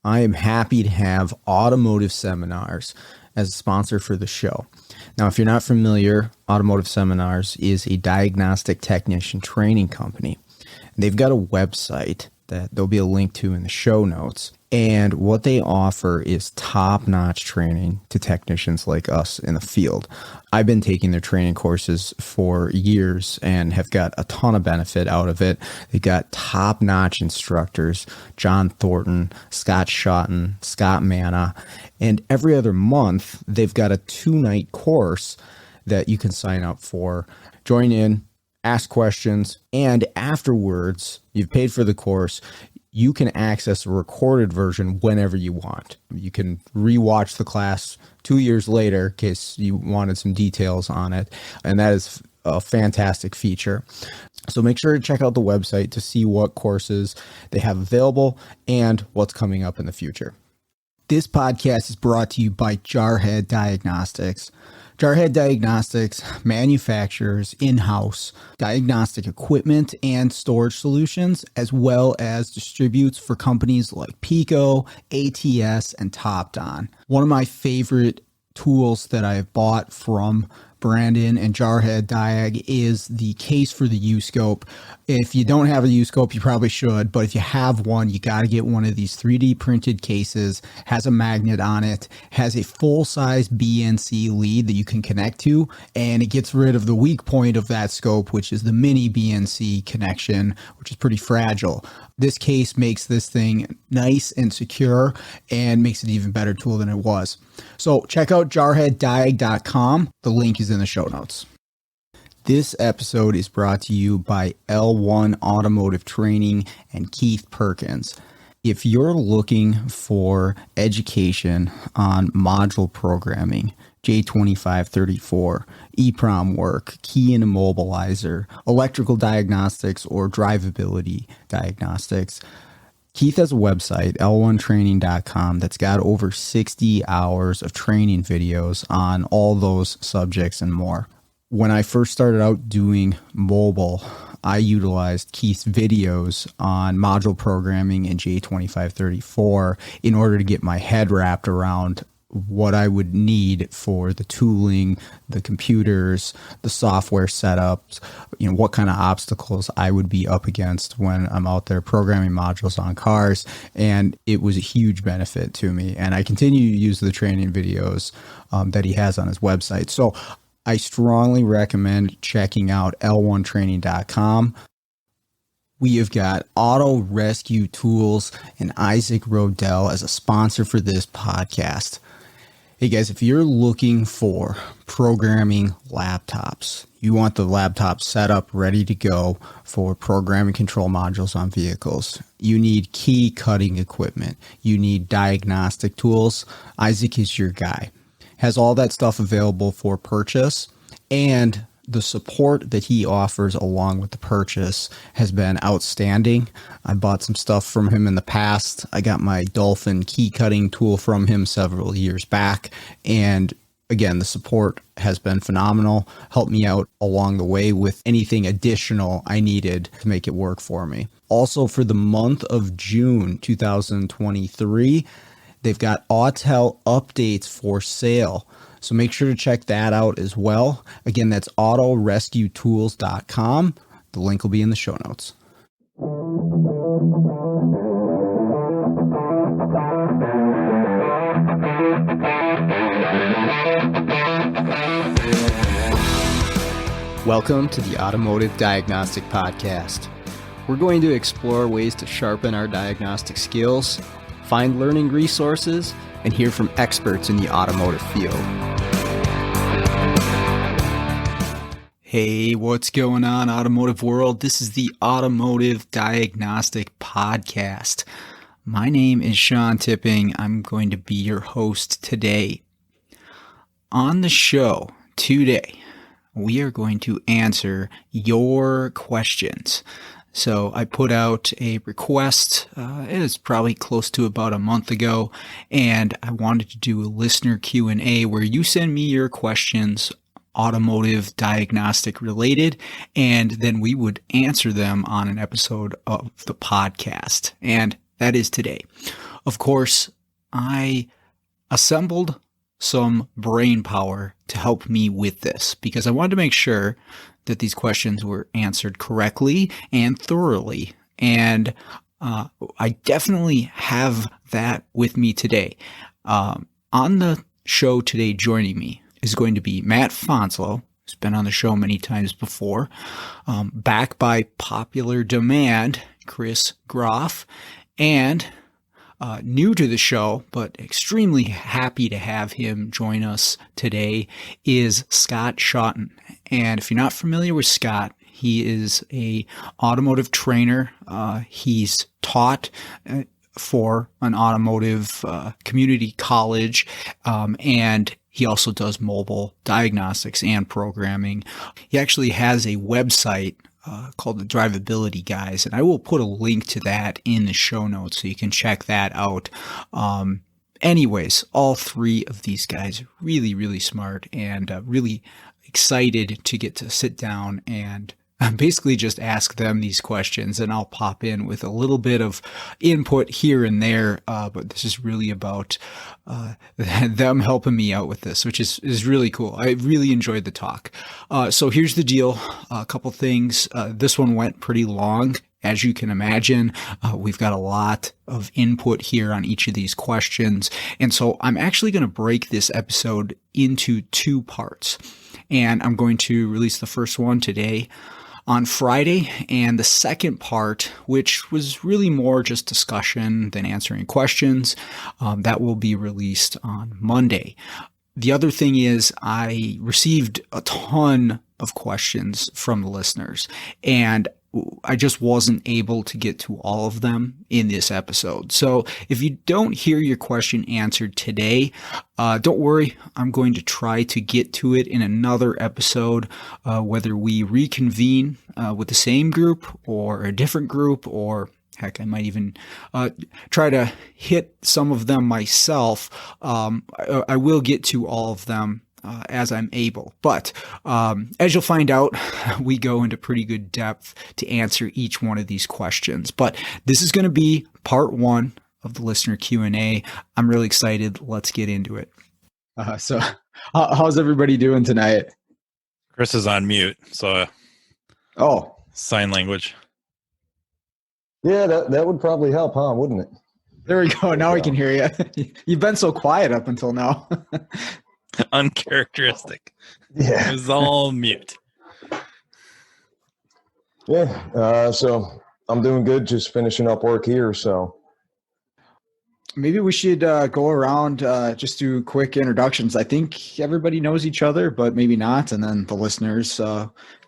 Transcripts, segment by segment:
I am happy to have Automotive Seminars as a sponsor for the show. Now, if you're not familiar, Automotive Seminars is a diagnostic technician training company. They've got a website that there'll be a link to in the show notes. And what they offer is top-notch training to technicians like us in the field. I've been taking their training courses for years and have got a ton of benefit out of it. They've got top-notch instructors, John Thornton, Scott Shotton, Scott Manna, and every other month they've got a 2-night course that you can sign up for. Join in, ask questions, and afterwards, you've paid for the course, you can access a recorded version whenever you want. You can rewatch the class 2 years later in case you wanted some details on it, and that is a fantastic feature. So make sure to check out the website to see what courses they have available and what's coming up in the future. This podcast is brought to you by Jarhead Diagnostics. Jarhead Diagnostics manufactures in-house diagnostic equipment and storage solutions, as well as distributes for companies like Pico, ATS, and TopDon. One of my favorite tools that I've bought from Brandon and Jarhead Diag is the case for the U-Scope. If you don't have a U-Scope, you probably should, but if you have one, you got to get one of these 3D printed cases, has a magnet on it, has a full-size BNC lead that you can connect to, and it gets rid of the weak point of that scope, which is the mini BNC connection, which is pretty fragile. This case makes this thing nice and secure and makes it an even better tool than it was. So check out jarheaddiag.com. The link is in the show notes. This episode is brought to you by L1 Automotive Training and Keith Perkins. If you're looking for education on module programming, J2534, EEPROM work, key and immobilizer, electrical diagnostics, or drivability diagnostics, Keith has a website, l1training.com, that's got over 60 hours of training videos on all those subjects and more. When I first started out doing mobile, I utilized Keith's videos on module programming in J2534 in order to get my head wrapped around what I would need for the tooling, the computers, the software setups, what kind of obstacles I would be up against when I'm out there programming modules on cars. And it was a huge benefit to me. And I continue to use the training videos that he has on his website. So I strongly recommend checking out l1training.com. We have got Auto Rescue Tools and Isaac Rodell as a sponsor for this podcast. Hey guys, if you're looking for programming laptops, you want the laptop set up ready to go for programming control modules on vehicles, you need key cutting equipment, you need diagnostic tools, Isaac is your guy. Has all that stuff available for purchase, and the support that he offers along with the purchase has been outstanding. I bought some stuff from him in the past. I got my Dolphin key cutting tool from him several years back. And again, the support has been phenomenal. Helped me out along the way with anything additional I needed to make it work for me. Also, for the month of June 2023, they've got Autel updates for sale. So make sure to check that out as well. Again, that's autorescuetools.com. The link will be in the show notes. Welcome to the Automotive Diagnostic Podcast. We're going to explore ways to sharpen our diagnostic skills, find learning resources, and hear from experts in the automotive field. Hey, what's going on, automotive world? This is the Automotive Diagnostic Podcast. My name is Sean Tipping. I'm going to be your host today. On the show today, we are going to answer your questions. So I put out a request, it was probably close to about a month ago, and I wanted to do a listener Q&A where you send me your questions, automotive diagnostic related, and then we would answer them on an episode of the podcast. And that is today. Of course, I assembled some brain power to help me with this because I wanted to make sure that these questions were answered correctly and thoroughly. And I definitely have that with me today. On the show today, joining me is going to be Matt Fanslow, who's been on the show many times before, back by popular demand, Chris Groff, and new to the show, but extremely happy to have him join us today, is Scott Shotton. And if you're not familiar with Scott, he is a automotive trainer. He's taught for an automotive community college, and he also does mobile diagnostics and programming. He actually has a website called the Drivability Guys, and I will put a link to that in the show notes so you can check that out. Anyways, all three of these guys are really, really smart and really excited to get to sit down and basically just ask them these questions, and I'll pop in with a little bit of input here and there. But this is really about them helping me out with this, which is really cool. I really enjoyed the talk. So here's the deal. A couple things. This one went pretty long. As you can imagine, we've got a lot of input here on each of these questions. And so I'm actually going to break this episode into two parts. And I'm going to release the first one today on Friday, and the second part, which was really more just discussion than answering questions, that will be released on Monday. The other thing is I received a ton of questions from the listeners, and I just wasn't able to get to all of them in this episode. So if you don't hear your question answered today, don't worry. I'm going to try to get to it in another episode, whether we reconvene with the same group or a different group, or heck, I might even try to hit some of them myself. I will get to all of them as I'm able. But as you'll find out, we go into pretty good depth to answer each one of these questions. But this is going to be part one of the listener Q&A. I'm really excited. Let's get into it. So how's everybody doing tonight? Chris is on mute, so sign language. Yeah, that would probably help, huh? Wouldn't it? There we go. Now we can hear you. You've been so quiet up until now. Uncharacteristic. Yeah. It was all mute. Yeah. So I'm doing good. Just finishing up work here. So maybe we should go around, just do quick introductions. I think everybody knows each other, but maybe not. And then the listeners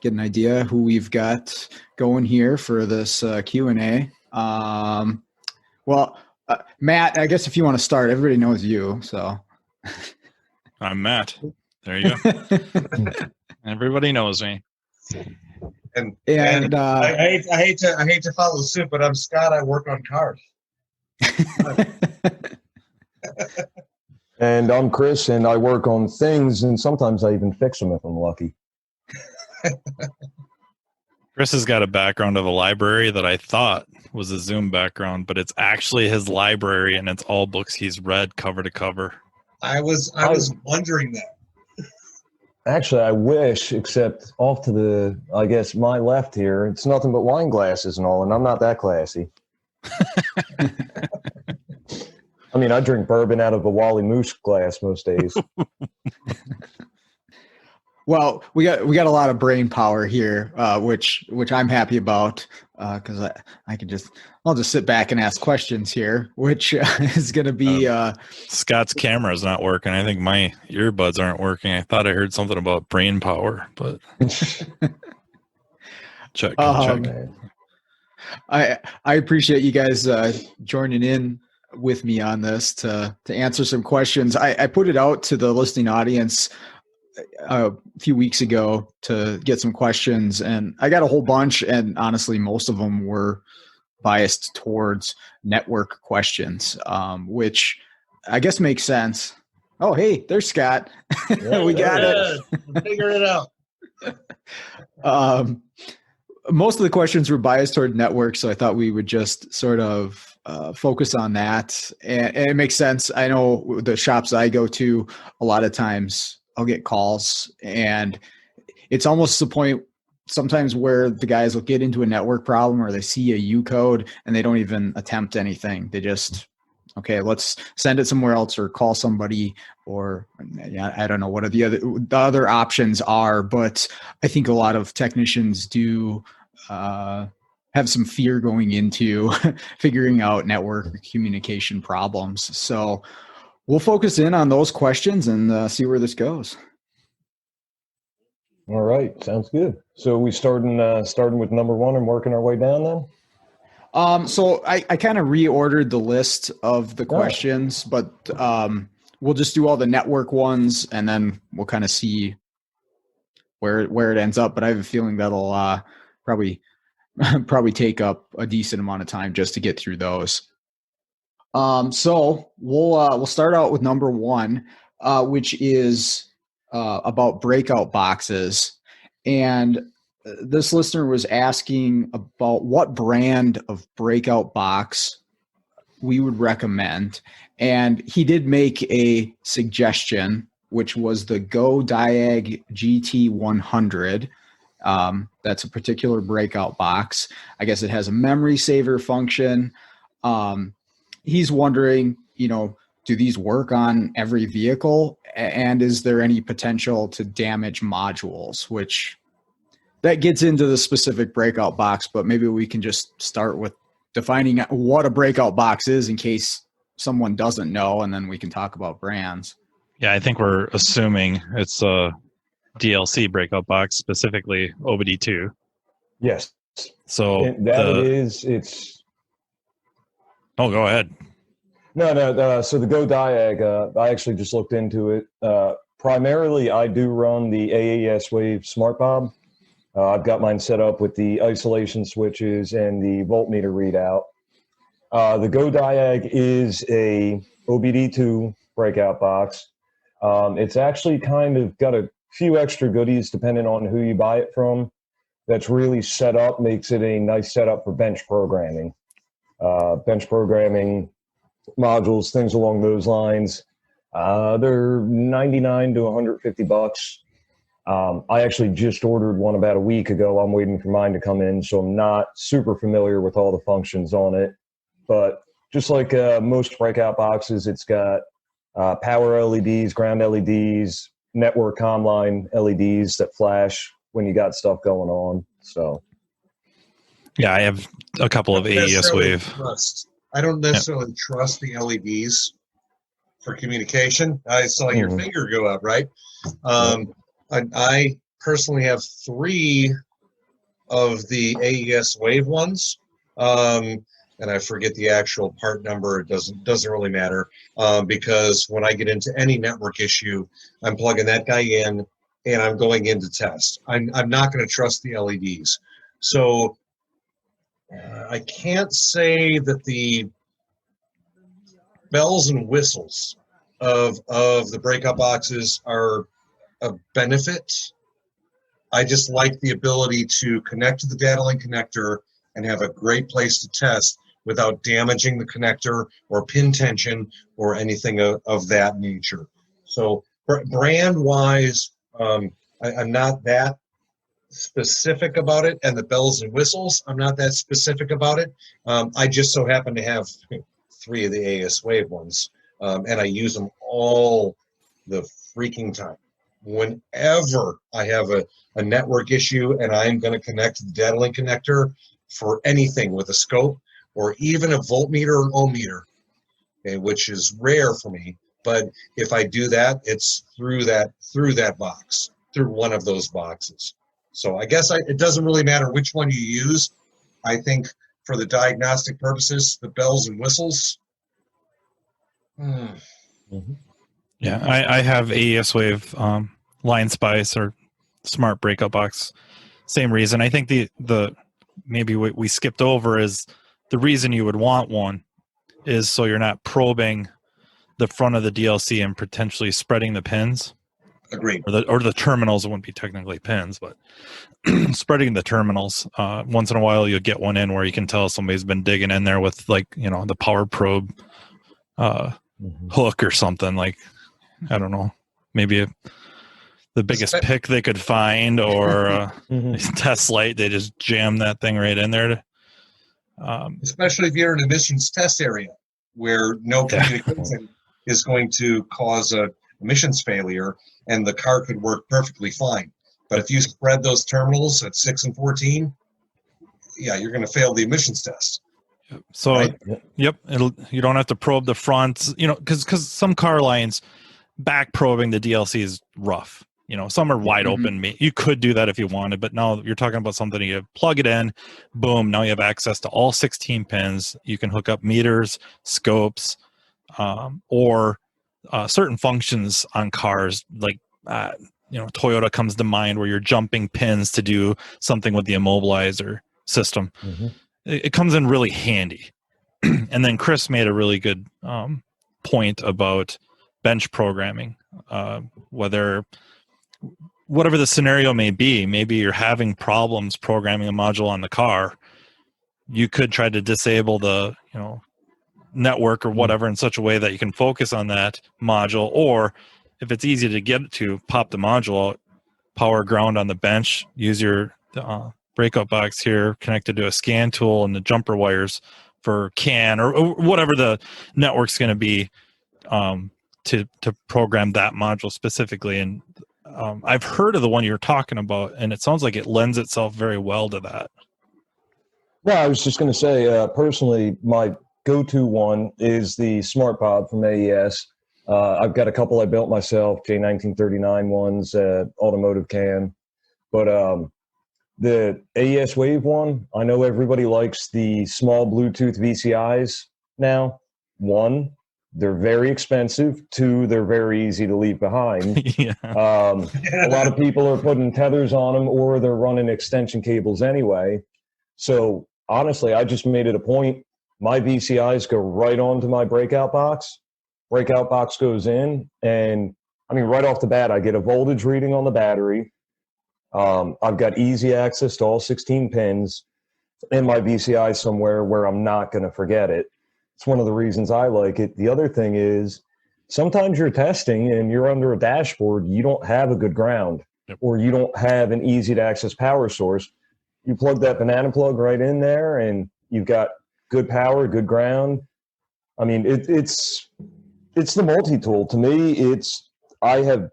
get an idea who we've got going here for this Q&A. Matt, I guess if you want to start, everybody knows you. So I'm Matt. There you go. Everybody knows me. And I hate to follow suit, but I'm Scott. I work on cars. And I'm Chris, and I work on things, and sometimes I even fix them if I'm lucky. Chris has got a background of a library that I thought was a Zoom background, but it's actually his library, and it's all books he's read cover to cover. I was wondering that. Actually, I wish, except off to the, I guess, my left here, it's nothing but wine glasses and all, and I'm not that classy. I mean, I drink bourbon out of a Wally Moose glass most days. Well, we got a lot of brain power here, which I'm happy about, because I'll just sit back and ask questions here, which is going to be. Scott's camera is not working. I think my earbuds aren't working. I thought I heard something about brain power, but check. I appreciate you guys joining in with me on this to answer some questions. I put it out to the listening audience a few weeks ago to get some questions, and I got a whole bunch, and honestly most of them were biased towards network questions, which I guess makes sense. Oh, hey, there's Scott. Yeah, we got it. Figure it out. Most of the questions were biased toward network, so I thought we would just sort of focus on that. And it makes sense. I know the shops I go to, a lot of times I'll get calls, and it's almost the point sometimes where the guys will get into a network problem or they see a U code and they don't even attempt anything. They just, okay, let's send it somewhere else or call somebody, or I don't know what the other options are, but I think a lot of technicians do have some fear going into figuring out network communication problems. So we'll focus in on those questions and see where this goes. All right, sounds good. So we starting with number one and working our way down then? So I kind of reordered the list of the questions, but we'll just do all the network ones and then we'll kind of see where it ends up. But I have a feeling that'll probably take up a decent amount of time just to get through those. So we'll start out with number one, which is about breakout boxes. And this listener was asking about what brand of breakout box we would recommend. And he did make a suggestion, which was the Go Diag GT100. That's a particular breakout box. I guess it has a memory saver function. He's wondering, do these work on every vehicle? And is there any potential to damage modules, which that gets into the specific breakout box, but maybe we can just start with defining what a breakout box is in case someone doesn't know, and then we can talk about brands. Yeah, I think we're assuming it's a DLC breakout box, specifically OBD2. Yes. So it's. Oh, go ahead. No. So the Go Diag, I actually just looked into it. Primarily, I do run the AES Wave Smart Bob. I've got mine set up with the isolation switches and the voltmeter readout. The Go Diag is a OBD2 breakout box. It's actually kind of got a few extra goodies depending on who you buy it from. That's really set up, makes it a nice setup for bench programming. Bench programming modules, things along those lines. They're $99 to $150. I actually just ordered one about a week ago. I'm waiting for mine to come in, so I'm not super familiar with all the functions on it. But just like most breakout boxes, it's got power LEDs, ground LEDs, network commline LEDs that flash when you got stuff going on. So, yeah, I have a couple of AES Wave. I don't necessarily trust the LEDs for communication. I saw your finger go up, right? I personally have 3 of the AES Wave ones, and I forget the actual part number. It doesn't really matter, because when I get into any network issue, I'm plugging that guy in and I'm going in to test. I'm not going to trust the LEDs. So I can't say that the bells and whistles of the breakout boxes are a benefit. I just like the ability to connect to the data link connector and have a great place to test without damaging the connector or pin tension or anything of that nature. So brand wise, I'm not that specific about it, and the bells and whistles, I'm not that specific about it. I just so happen to have 3 of the AES Wave ones, and I use them all the freaking time. Whenever I have a network issue and I'm going to connect to the data link connector for anything with a scope or even a voltmeter or ohm meter, okay, which is rare for me, but if I do that, it's through that box, through one of those boxes. So I guess it doesn't really matter which one you use. I think for the diagnostic purposes, the bells and whistles. Yeah, I have AES Wave Line Spice or Smart Breakout Box. Same reason. I think the maybe what we skipped over is the reason you would want one is so you're not probing the front of the DLC and potentially spreading the pins. Agreed. or the terminals. It wouldn't be technically pins, but spreading the terminals. Once in a while, you'll get one in where you can tell somebody's been digging in there with, like, the power probe hook or something. Like, I don't know, maybe the biggest pick they could find, or test light. They just jam that thing right in there. Especially if you're in an emissions test area where no communication is going to cause a emissions failure, and the car could work perfectly fine. But if you spread those terminals at 6 and 14, you're going to fail the emissions test. So, right? You don't have to probe the front, because some car lines, back probing the DLC is rough. Some are wide open. You could do that if you wanted, but now you're talking about something you plug it in, boom, now you have access to all 16 pins. You can hook up meters, scopes, or certain functions on cars, like, Toyota comes to mind, where you're jumping pins to do something with the immobilizer system. It comes in really handy. And then Chris made a really good point about bench programming, whatever the scenario may be. Maybe you're having problems programming a module on the car. You could try to disable the network or whatever in such a way that you can focus on that module, or if it's easy to get to, pop the module out, power ground on the bench, use your breakout box here connected to a scan tool and the jumper wires for CAN or whatever the network's going to be, to program that module specifically. And I've heard of the one you're talking about, and it sounds like it lends itself very well to that. No, I was just going to say, personally, my go-to one is the Smart Bob from AES. I've got a couple I built myself, J1939 ones, automotive can. But the AES Wave one, I know everybody likes the small Bluetooth VCIs now. One, they're very expensive. Two, they're very easy to leave behind. A lot of people are putting tethers on them, or they're running extension cables anyway. So honestly, I just made it a point. My VCIs go right onto my breakout box. Breakout box goes in, and right off the bat, I get a voltage reading on the battery. I've got easy access to all 16 pins in my VCI somewhere where I'm not going to forget it. It's one of the reasons I like it. The other thing is, sometimes you're testing and you're under a dashboard, you don't have a good ground, or you don't have an easy to access power source. You plug that banana plug right in there, and you've got good power, good ground. It's the multi-tool. To me, I have,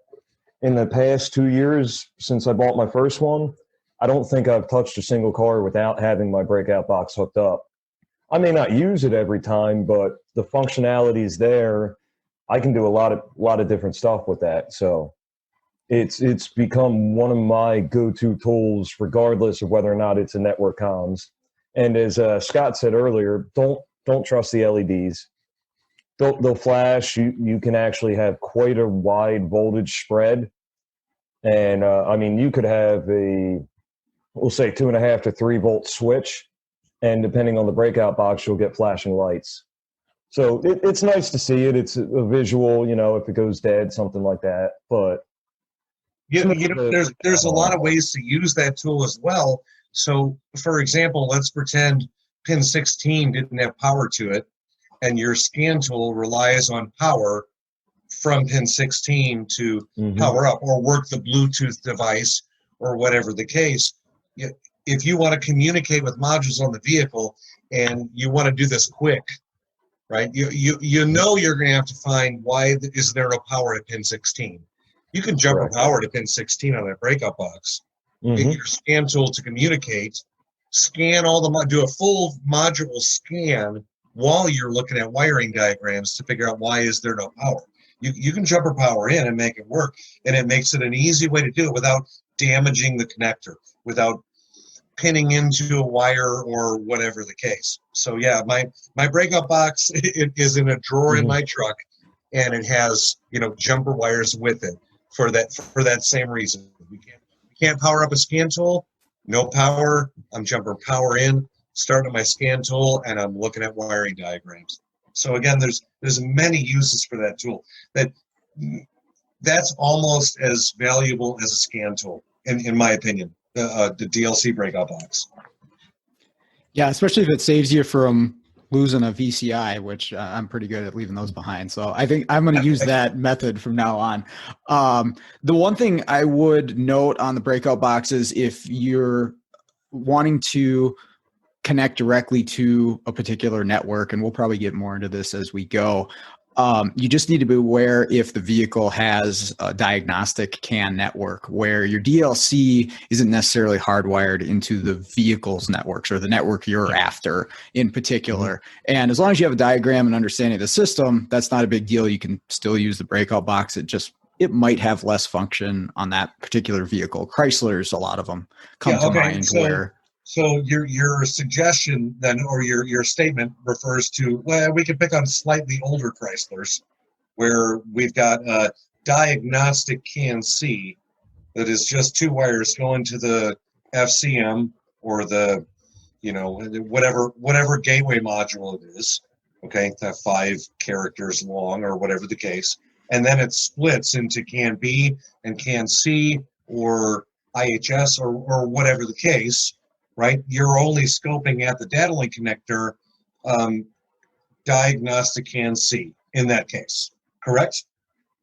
in the past 2 years since I bought my first one, I don't think I've touched a single car without having my breakout box hooked up. I may not use it every time, but the functionality is there. I can do a lot of different stuff with that. So it's become one of my go-to tools, regardless of whether or not it's a network comms. And as Scott said earlier, don't trust the LEDs. They'll flash. You can actually have quite a wide voltage spread. And you could have we'll say 2.5 to 3 volt switch. And depending on the breakout box, you'll get flashing lights. So it's nice to see it. It's a visual, if it goes dead, something like that. But there's a lot of ways to use that tool as well. So, for example, let's pretend pin 16 didn't have power to it, and your scan tool relies on power from pin 16 to power up or work the Bluetooth device or whatever the case. If you want to communicate with modules on the vehicle and you want to do this quick, right? You're going to have to find why is there no power at pin 16. You can jump a power to pin 16 on that breakout box. Get your scan tool to communicate, scan do a full module scan while you're looking at wiring diagrams to figure out why is there no power. You can jump a power in and make it work, and it makes it an easy way to do it without damaging the connector, without pinning into a wire or whatever the case. So yeah, my breakout box, it is in a drawer in my truck, and it has jumper wires with it for that same reason. We can't power up a scan tool, no power. I'm jumping power in, starting my scan tool, and I'm looking at wiring diagrams. So again, there's many uses for that tool. That that's almost as valuable as a scan tool, in my opinion, the DLC breakout box. Yeah, especially if it saves you from losing a VCI, which I'm pretty good at leaving those behind. So I think I'm going to use that method from now on. The one thing I would note on the breakout boxes, if you're wanting to connect directly to a particular network, and we'll probably get more into this as we go, you just need to be aware if the vehicle has a diagnostic CAN network where your DLC isn't necessarily hardwired into the vehicle's networks or the network you're after in particular. And as long as you have a diagram and understanding of the system, that's not a big deal. You can still use the breakout box. It might have less function on that particular vehicle. Chryslers, a lot of them come to mind where. So your suggestion then, or your statement refers to, well, we could pick on slightly older Chryslers, where we've got a diagnostic CAN-C that is just 2 wires going to the FCM or the, whatever gateway module it is. Okay, that 5 characters long or whatever the case, and then it splits into CAN-B and CAN-C or IHS or whatever the case. Right, you're only scoping at the data link connector, diagnostic CAN-C in that case, correct?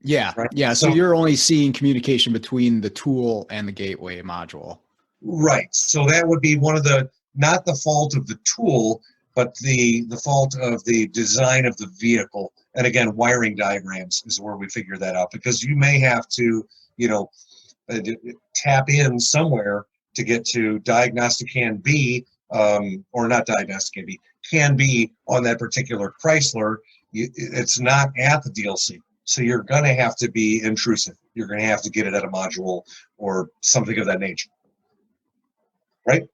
Yeah, right? Yeah. So you're only seeing communication between the tool and the gateway module. Right. So that would be one of not the fault of the tool, but the fault of the design of the vehicle. And again, wiring diagrams is where we figure that out, because you may have to, tap in somewhere to get to diagnostic CAN-B, or not diagnostic CAN-B, CAN-B on that particular Chrysler. It's not at the DLC. So you're going to have to be intrusive. You're going to have to get it at a module or something of that nature. Right?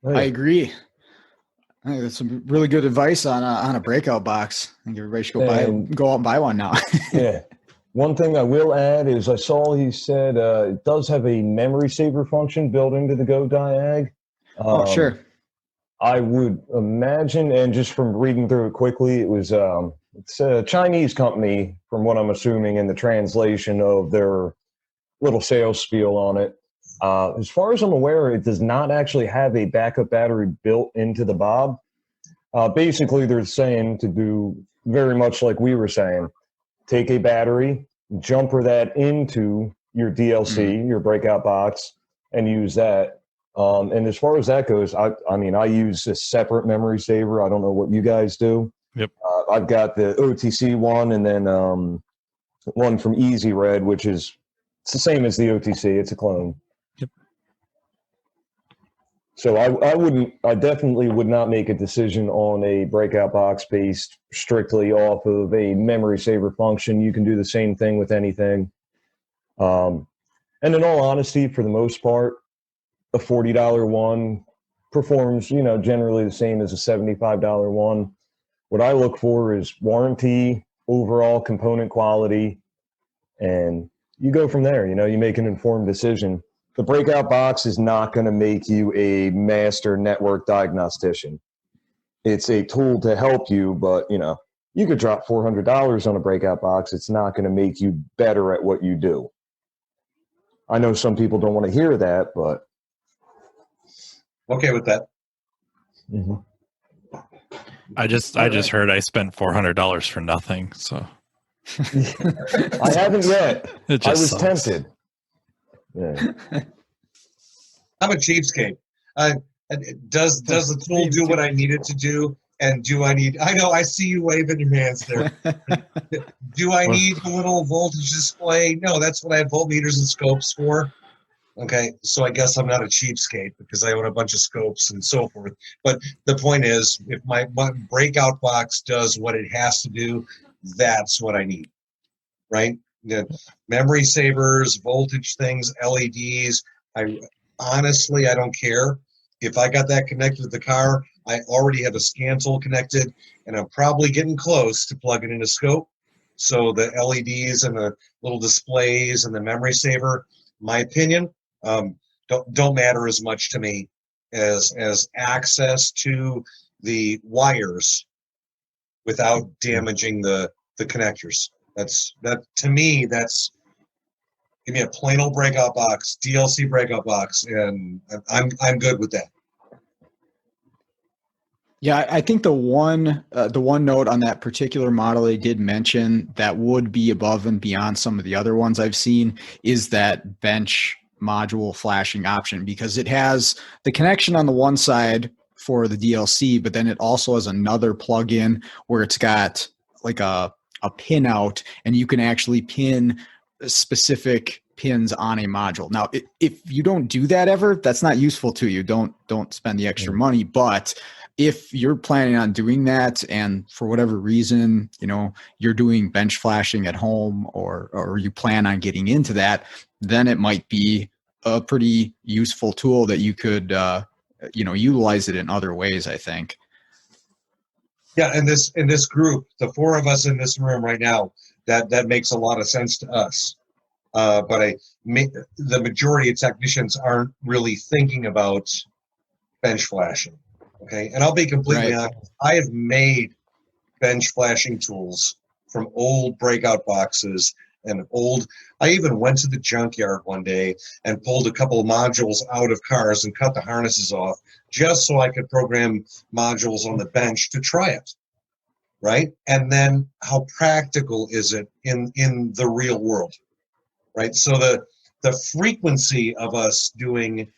I agree. I think that's some really good advice on a breakout box. I think everybody should go out and buy one now. Yeah. One thing I will add is I saw he said it does have a memory saver function built into the Go Diag. Sure. I would imagine, and just from reading through it quickly, it's a Chinese company, from what I'm assuming in the translation of their little sales spiel on it. As far as I'm aware, it does not actually have a backup battery built into the Bob. Basically, they're saying to do very much like we were saying. Take a battery, jumper that into your DLC, your breakout box, and use that. And as far as that goes, I use a separate memory saver. I don't know what you guys do. Yep. I've got the OTC one, and then one from Easy Red, which it's the same as the OTC. It's a clone. Yep. So I definitely would not make a decision on a breakout box based strictly off of a memory saver function. You can do the same thing with anything. And in all honesty, for the most part, a $40 one performs, generally the same as a $75 one. What I look for is warranty, overall component quality, and you go from there. You make an informed decision. The breakout box is not going to make you a master network diagnostician. It's a tool to help you, but you could drop $400 on a breakout box. It's not going to make you better at what you do. I know some people don't want to hear that, but okay with that. Mm-hmm. I just heard I spent $400 for nothing. So I haven't yet. I was tempted. Yeah. I'm a cheapskate. Does the tool do what I need it to do? And I know I see you waving your hands there. Do I need a little voltage display? No, that's what I have voltmeters and scopes for. Okay, so I guess I'm not a cheapskate because I own a bunch of scopes and so forth. But the point is, if my breakout box does what it has to do, that's what I need, right? The memory savers, voltage things, LEDs. Honestly, I don't care. If I got that connected to the car, I already have a scan tool connected, and I'm probably getting close to plugging in a scope. So the LEDs and the little displays and the memory saver, my opinion, don't matter as much to me as access to the wires without damaging the connectors. That to me, that's give me a plain old breakout box, DLC breakout box, and I'm good with that. Yeah, I think the one note on that particular model they did mention that would be above and beyond some of the other ones I've seen is that bench module flashing option, because it has the connection on the one side for the DLC, but then it also has another plug-in where it's got like a pin out, and you can actually pin specific pins on a module. Now, if you don't do that ever, that's not useful to you. Don't spend the extra money. But if you're planning on doing that, and for whatever reason, you're doing bench flashing at home, or you plan on getting into that, then it might be a pretty useful tool that you could, utilize it in other ways, I think. Yeah, in this group, the four of us in this room right now, that makes a lot of sense to us. But the majority of technicians aren't really thinking about bench flashing. Okay, and I'll be completely honest. I have made bench flashing tools from old breakout boxes and I even went to the junkyard one day and pulled a couple of modules out of cars and cut the harnesses off just so I could program modules on the bench to try it. Right? And then how practical is it in the real world? Right? So the frequency of us doing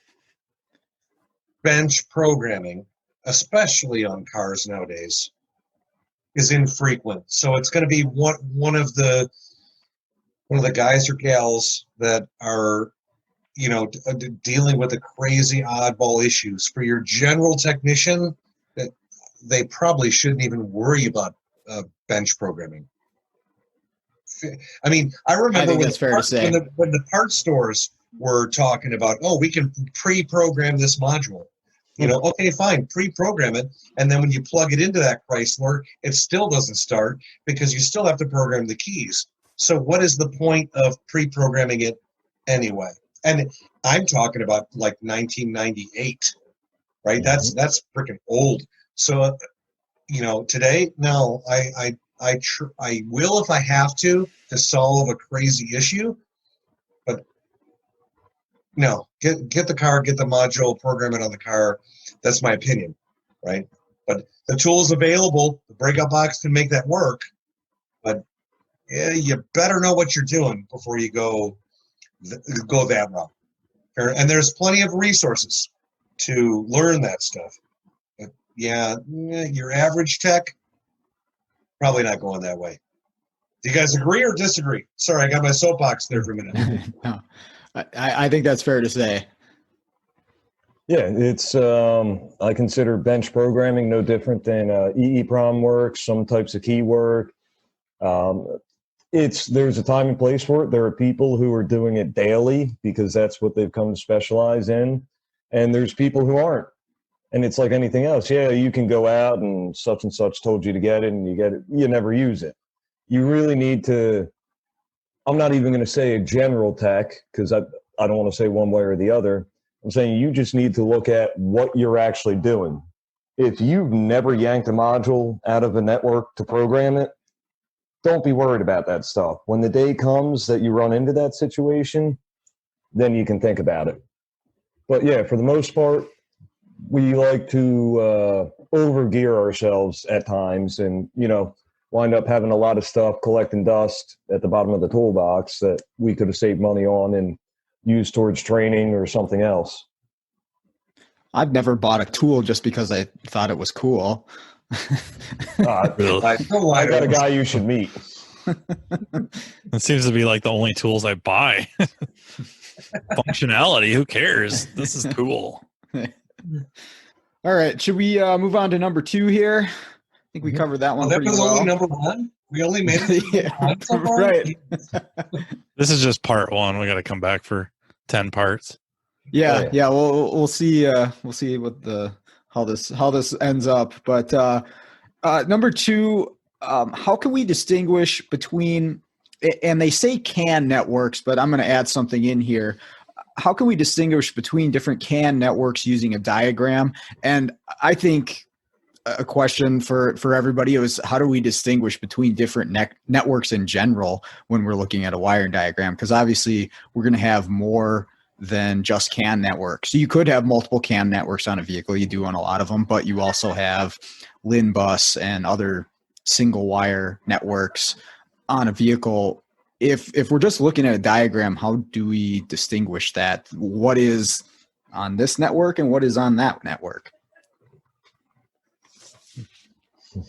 bench programming, especially on cars nowadays, is infrequent. So it's going to be one of the guys or gals that are dealing with the crazy oddball issues. For your general technician, that they probably shouldn't even worry about bench programming. I mean, I remember think that's fair to say. When the parts stores were talking about, we can pre-program this module. Okay, fine, pre-program it, and then when you plug it into that Chrysler, it still doesn't start because you still have to program the keys. So what is the point of pre-programming it anyway? And I'm talking about like 1998, right? That's freaking old. So, today, no, I will if I have to solve a crazy issue, but no, get the car, get the module, program it on the car. That's my opinion, right? But the tool is available. The breakout box can make that work, but you better know what you're doing before you go that route. And there's plenty of resources to learn that stuff. But your average tech, probably not going that way. Do you guys agree or disagree? Sorry, I got my soapbox there for a minute. No, I think that's fair to say. Yeah, it's I consider bench programming no different than EEPROM work, some types of key work. There's a time and place for it. There are people who are doing it daily because that's what they've come to specialize in, and there's people who aren't. And it's like anything else. Yeah, you can go out and such told you to get it, and you get it. You never use it. You really need to. I'm not even going to say a general tech because I don't want to say one way or the other. I'm saying you just need to look at what you're actually doing. If you've never yanked a module out of a network to program it, don't be worried about that stuff. When the day comes that you run into that situation, then you can think about it. But yeah, for the most part, we like to overgear ourselves at times and, wind up having a lot of stuff collecting dust at the bottom of the toolbox that we could have saved money on and used towards training or something else. I've never bought a tool just because I thought it was cool. Really? I got a guy you should meet. It seems to be like the only tools I buy. Functionality, who cares? This is cool. All right, should we move on to number 2 here? I think we covered that one pretty well. That was only number 1? We only made it so far? Right. This is just part 1. We got to come back for 10 parts. Yeah. We'll see. We'll see what how this ends up. But number 2, how can we distinguish between? And they say CAN networks, but I'm going to add something in here. How can we distinguish between different CAN networks using a diagram? And I think a question for everybody. It was, how do we distinguish between different networks in general when we're looking at a wiring diagram? Because obviously we're going to have more than just CAN networks. So you could have multiple CAN networks on a vehicle. You do on a lot of them, but you also have LIN bus and other single wire networks on a vehicle. If we're just looking at a diagram, how do we distinguish that? What is on this network and what is on that network?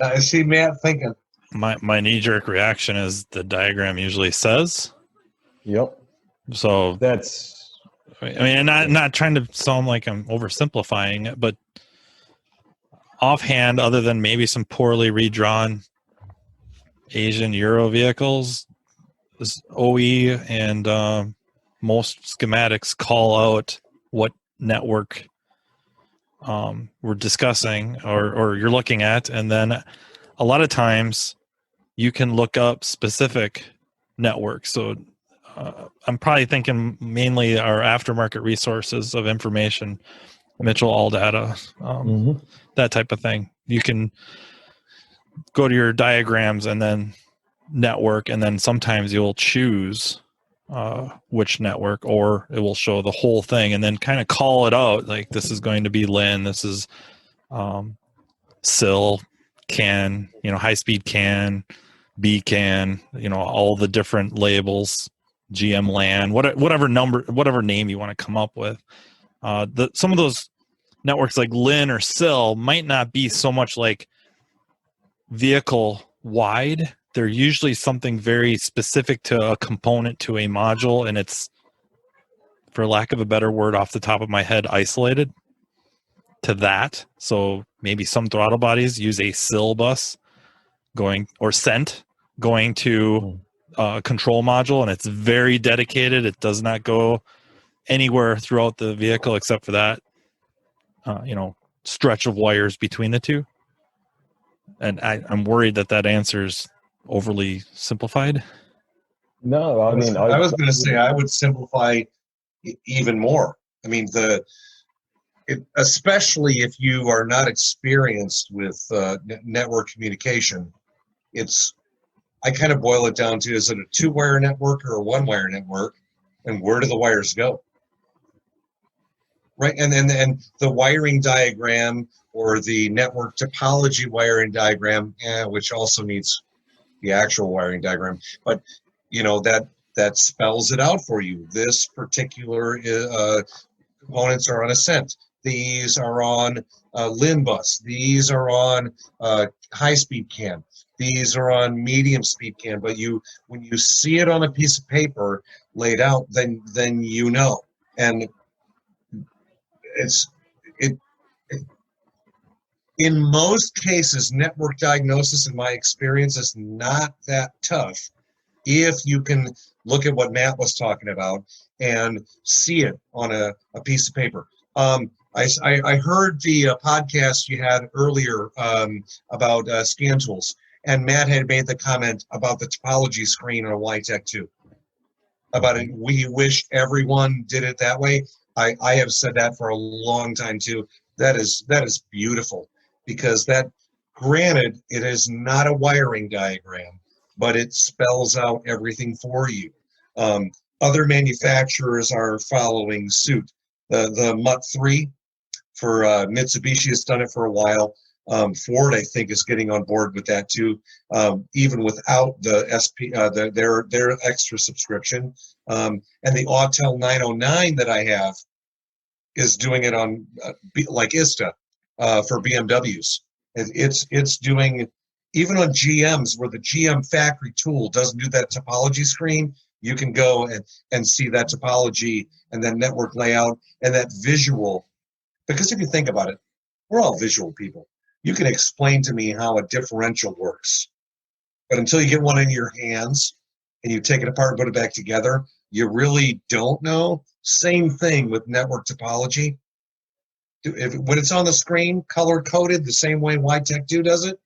I see Matt thinking. My knee-jerk reaction is the diagram usually says. Yep. So That's, I mean, not trying to sound like I'm oversimplifying it, but offhand, other than maybe some poorly redrawn Asian Euro vehicles, this OE and most schematics call out what network we're discussing or you're looking at, and then a lot of times you can look up specific networks. So I'm probably thinking mainly our aftermarket resources of information, Mitchell AllData, that type of thing. You can go to your diagrams and then network, and then sometimes you'll choose which network, or it will show the whole thing and then kind of call it out, like this is going to be LIN, this is SIL, CAN, high speed CAN, B CAN, all the different labels, GM LAN, whatever name you want to come up with. Some of those networks like LIN or SIL might not be so much like vehicle wide. They're usually something very specific to a component, to a module, and it's, for lack of a better word off the top of my head, isolated to that. So maybe some throttle bodies use a SIL bus CENT going to a control module, and it's very dedicated. It does not go anywhere throughout the vehicle except for that stretch of wires between the two. And I'm worried that answer's overly simplified. no, I mean, I was going to say I would simplify even more. I mean, especially if you are not experienced with network communication, I kind of boil it down to, is it a 2-wire network or a 1-wire network, and where do the wires go? Right, and the wiring diagram or the network topology wiring diagram, which also needs the actual wiring diagram, but that spells it out for you. This particular components are on a CENT. These are on LIN bus. These are on high-speed CAN. These are on medium-speed CAN. But when you see it on a piece of paper laid out, then and in most cases, network diagnosis, in my experience, is not that tough if you can look at what Matt was talking about and see it on a piece of paper. I heard the podcast you had earlier about scan tools, and Matt had made the comment about the topology screen on a YTech 2. About it, we wish everyone did it that way. I have said that for a long time too. That is beautiful, because that, granted, it is not a wiring diagram, but it spells out everything for you. Other manufacturers are following suit. The MUT3 for Mitsubishi has done it for a while. Ford, I think, is getting on board with that too, even without the SP, their extra subscription. And the Autel 909 that I have is doing it on like ISTA for BMWs. It's doing, even on GMs, where the GM factory tool doesn't do that topology screen, you can go and see that topology and then network layout and that visual. Because if you think about it, we're all visual people. You can explain to me how a differential works, but until you get one in your hands and you take it apart and put it back together, you really don't know. Same thing with network topology. When it's on the screen, color-coded the same way YTech 2 does it,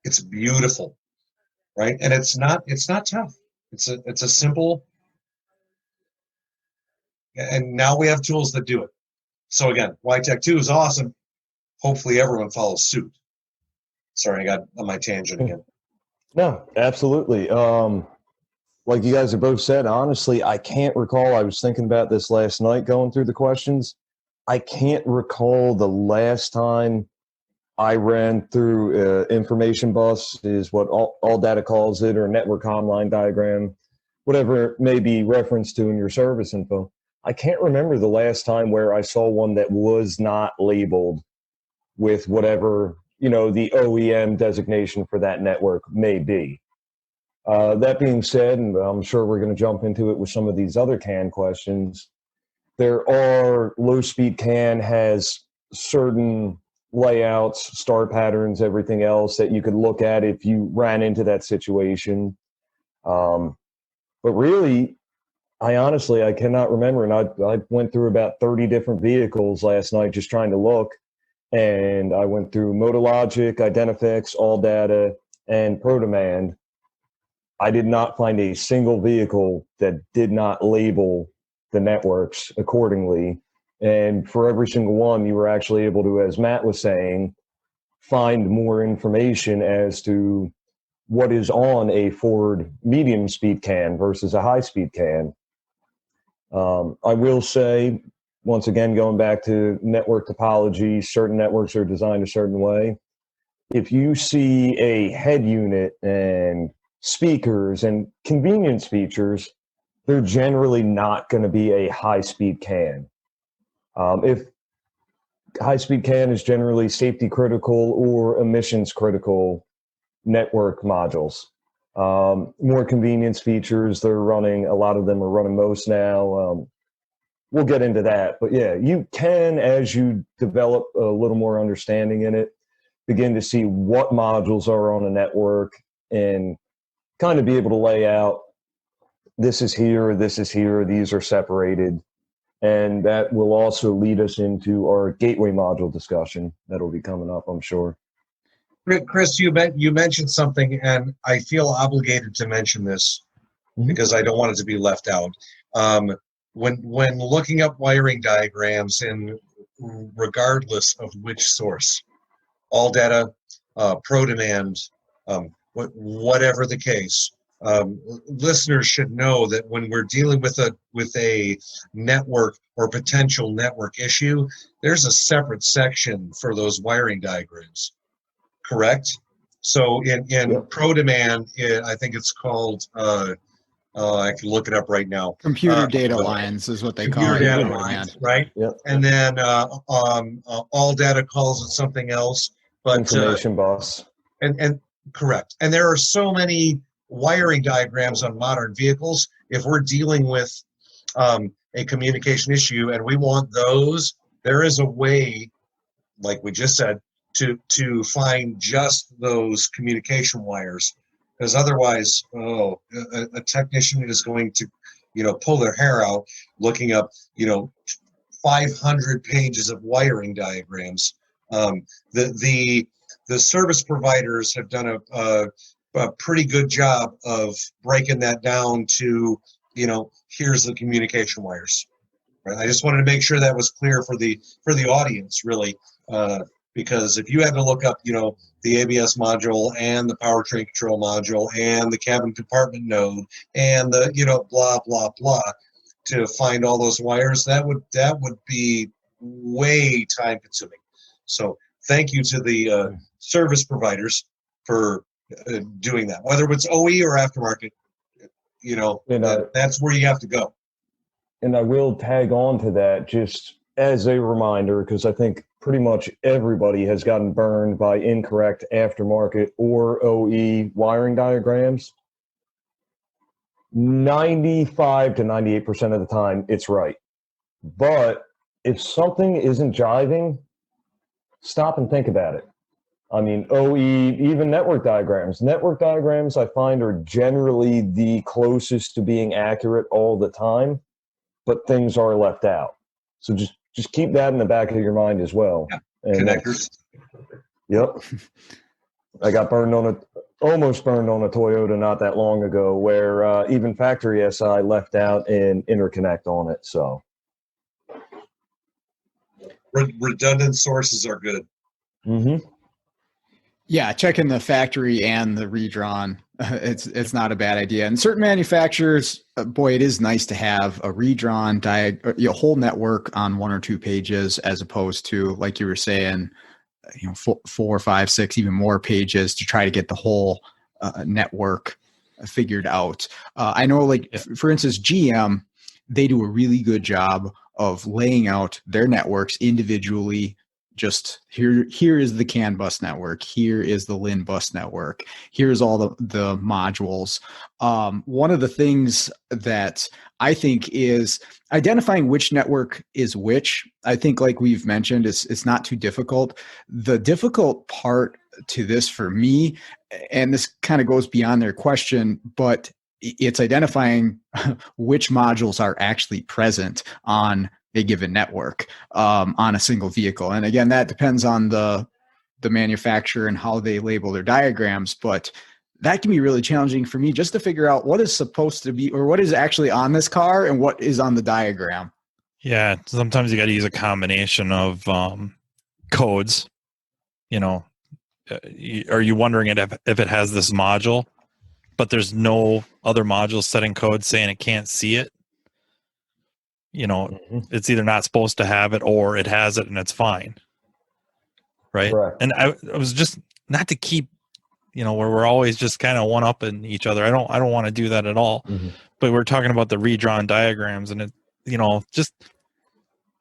it's beautiful, right? And it's not tough. It's a simple, and now we have tools that do it. So again, YTech 2 is awesome. Hopefully everyone follows suit. Sorry, I got on my tangent again. No, absolutely. Like you guys have both said, honestly, I can't recall. I was thinking about this last night going through the questions. I can't recall the last time I ran through information bus, is what all data calls it, or network comm line diagram, whatever it may be referenced to in your service info. I can't remember the last time where I saw one that was not labeled with whatever, the OEM designation for that network may be. That being said, and I'm sure we're going to jump into it with some of these other CAN questions, there are low-speed CAN has certain layouts, star patterns, everything else that you could look at if you ran into that situation. But really, I cannot remember. And I went through about 30 different vehicles last night just trying to look. And I went through Motologic, Identifix, All Data, and ProDemand. I did not find a single vehicle that did not label the networks accordingly. And for every single one, you were actually able to, as Matt was saying, find more information as to what is on a Ford medium speed CAN versus a high speed CAN. I will say, once again, going back to network topology, certain networks are designed a certain way. If you see a head unit and speakers and convenience features, they're generally not going to be a high-speed CAN. If high-speed CAN is generally safety-critical or emissions-critical network modules. More convenience features, they're running, a lot of them are running most now. We'll get into that. But yeah, you can, as you develop a little more understanding in it, begin to see what modules are on a network and kind of be able to lay out, this is here, these are separated. And that will also lead us into our gateway module discussion that'll be coming up, I'm sure. Chris, you mentioned something, and I feel obligated to mention this because I don't want it to be left out. When looking up wiring diagrams, and regardless of which source, All Data, ProDemand, whatever the case, listeners should know that when we're dealing with a network or potential network issue, there's a separate section for those wiring diagrams. Correct? So in ProDemand, I think it's called, I can look it up right now. Computer data lines is what they call it. Computer data lines, right? Yep. And then All Data calls it something else. But information bus. And correct. And there are so many wiring diagrams on modern vehicles. If we're dealing with a communication issue and we want those, there is a way, like we just said, to find just those communication wires, because otherwise, a technician is going to, pull their hair out looking up, 500 pages of wiring diagrams. The service providers have done a pretty good job of breaking that down to, here's the communication wires. Right? I just wanted to make sure that was clear for the audience, really. Because if you had to look up, the ABS module and the powertrain control module and the cabin compartment node and the, blah, blah, blah, to find all those wires, that would be way time consuming. So thank you to the service providers for doing that, whether it's OE or aftermarket, that's where you have to go. And I will tag on to that just as a reminder, because I think pretty much everybody has gotten burned by incorrect aftermarket or OE wiring diagrams. 95 to 98% of the time, it's right. But if something isn't jiving, stop and think about it. I mean, OE, even network diagrams. Network diagrams, I find, are generally the closest to being accurate all the time, but things are left out. So just keep that in the back of your mind as well. Yeah. And Connectors. Yep. I got almost burned on a Toyota not that long ago, where even factory SI left out an interconnect on it. So Redundant sources are good. Mm-hmm. Yeah, checking the factory and the redrawn, it's not a bad idea. And certain manufacturers, boy, it is nice to have a redrawn whole network on 1 or 2 pages, as opposed to, like you were saying, 4, 5, 6, even more pages to try to get the whole network figured out. I know, like, for instance, GM, they do a really good job of laying out their networks individually. Just here is the CAN bus network. Here is the LIN bus network. Here's all the modules. One of the things that I think is identifying which network is which. I think, like we've mentioned, it's not too difficult. The difficult part to this for me, and this kind of goes beyond their question, but it's identifying which modules are actually present on a given network on a single vehicle. And again, that depends on the manufacturer and how they label their diagrams, but that can be really challenging for me just to figure out what is supposed to be, or what is actually on this car and what is on the diagram. Yeah, sometimes you got to use a combination of codes. Are you wondering if it has this module, but there's no other module setting code saying it can't see it? It's either not supposed to have it or it has it and it's fine. Right. Correct. And I was just, not to keep, where we're always just kind of one-upping each other. I don't want to do that at all. Mm-hmm. But we're talking about the redrawn diagrams, and it, just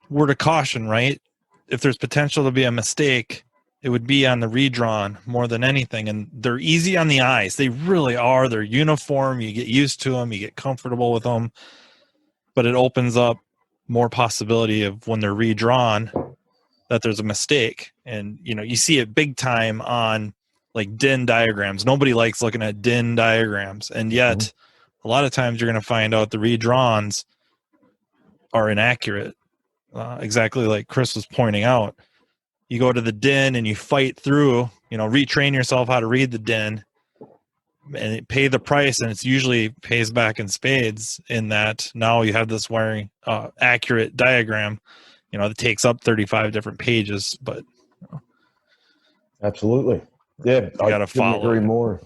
word of caution, right? If there's potential to be a mistake, it would be on the redrawn more than anything. And they're easy on the eyes. They really are. They're uniform. You get used to them. You get comfortable with them. But it opens up more possibility of when they're redrawn that there's a mistake. And, you see it big time on like DIN diagrams. Nobody likes looking at DIN diagrams. And yet a lot of times you're going to find out the redrawns are inaccurate. Exactly like Chris was pointing out. You go to the DIN and you fight through, retrain yourself how to read the DIN and pay the price, and it's usually pays back in spades in that now you have this wiring accurate diagram, that takes up 35 different pages, but absolutely. Yeah, you got to follow. Agree more.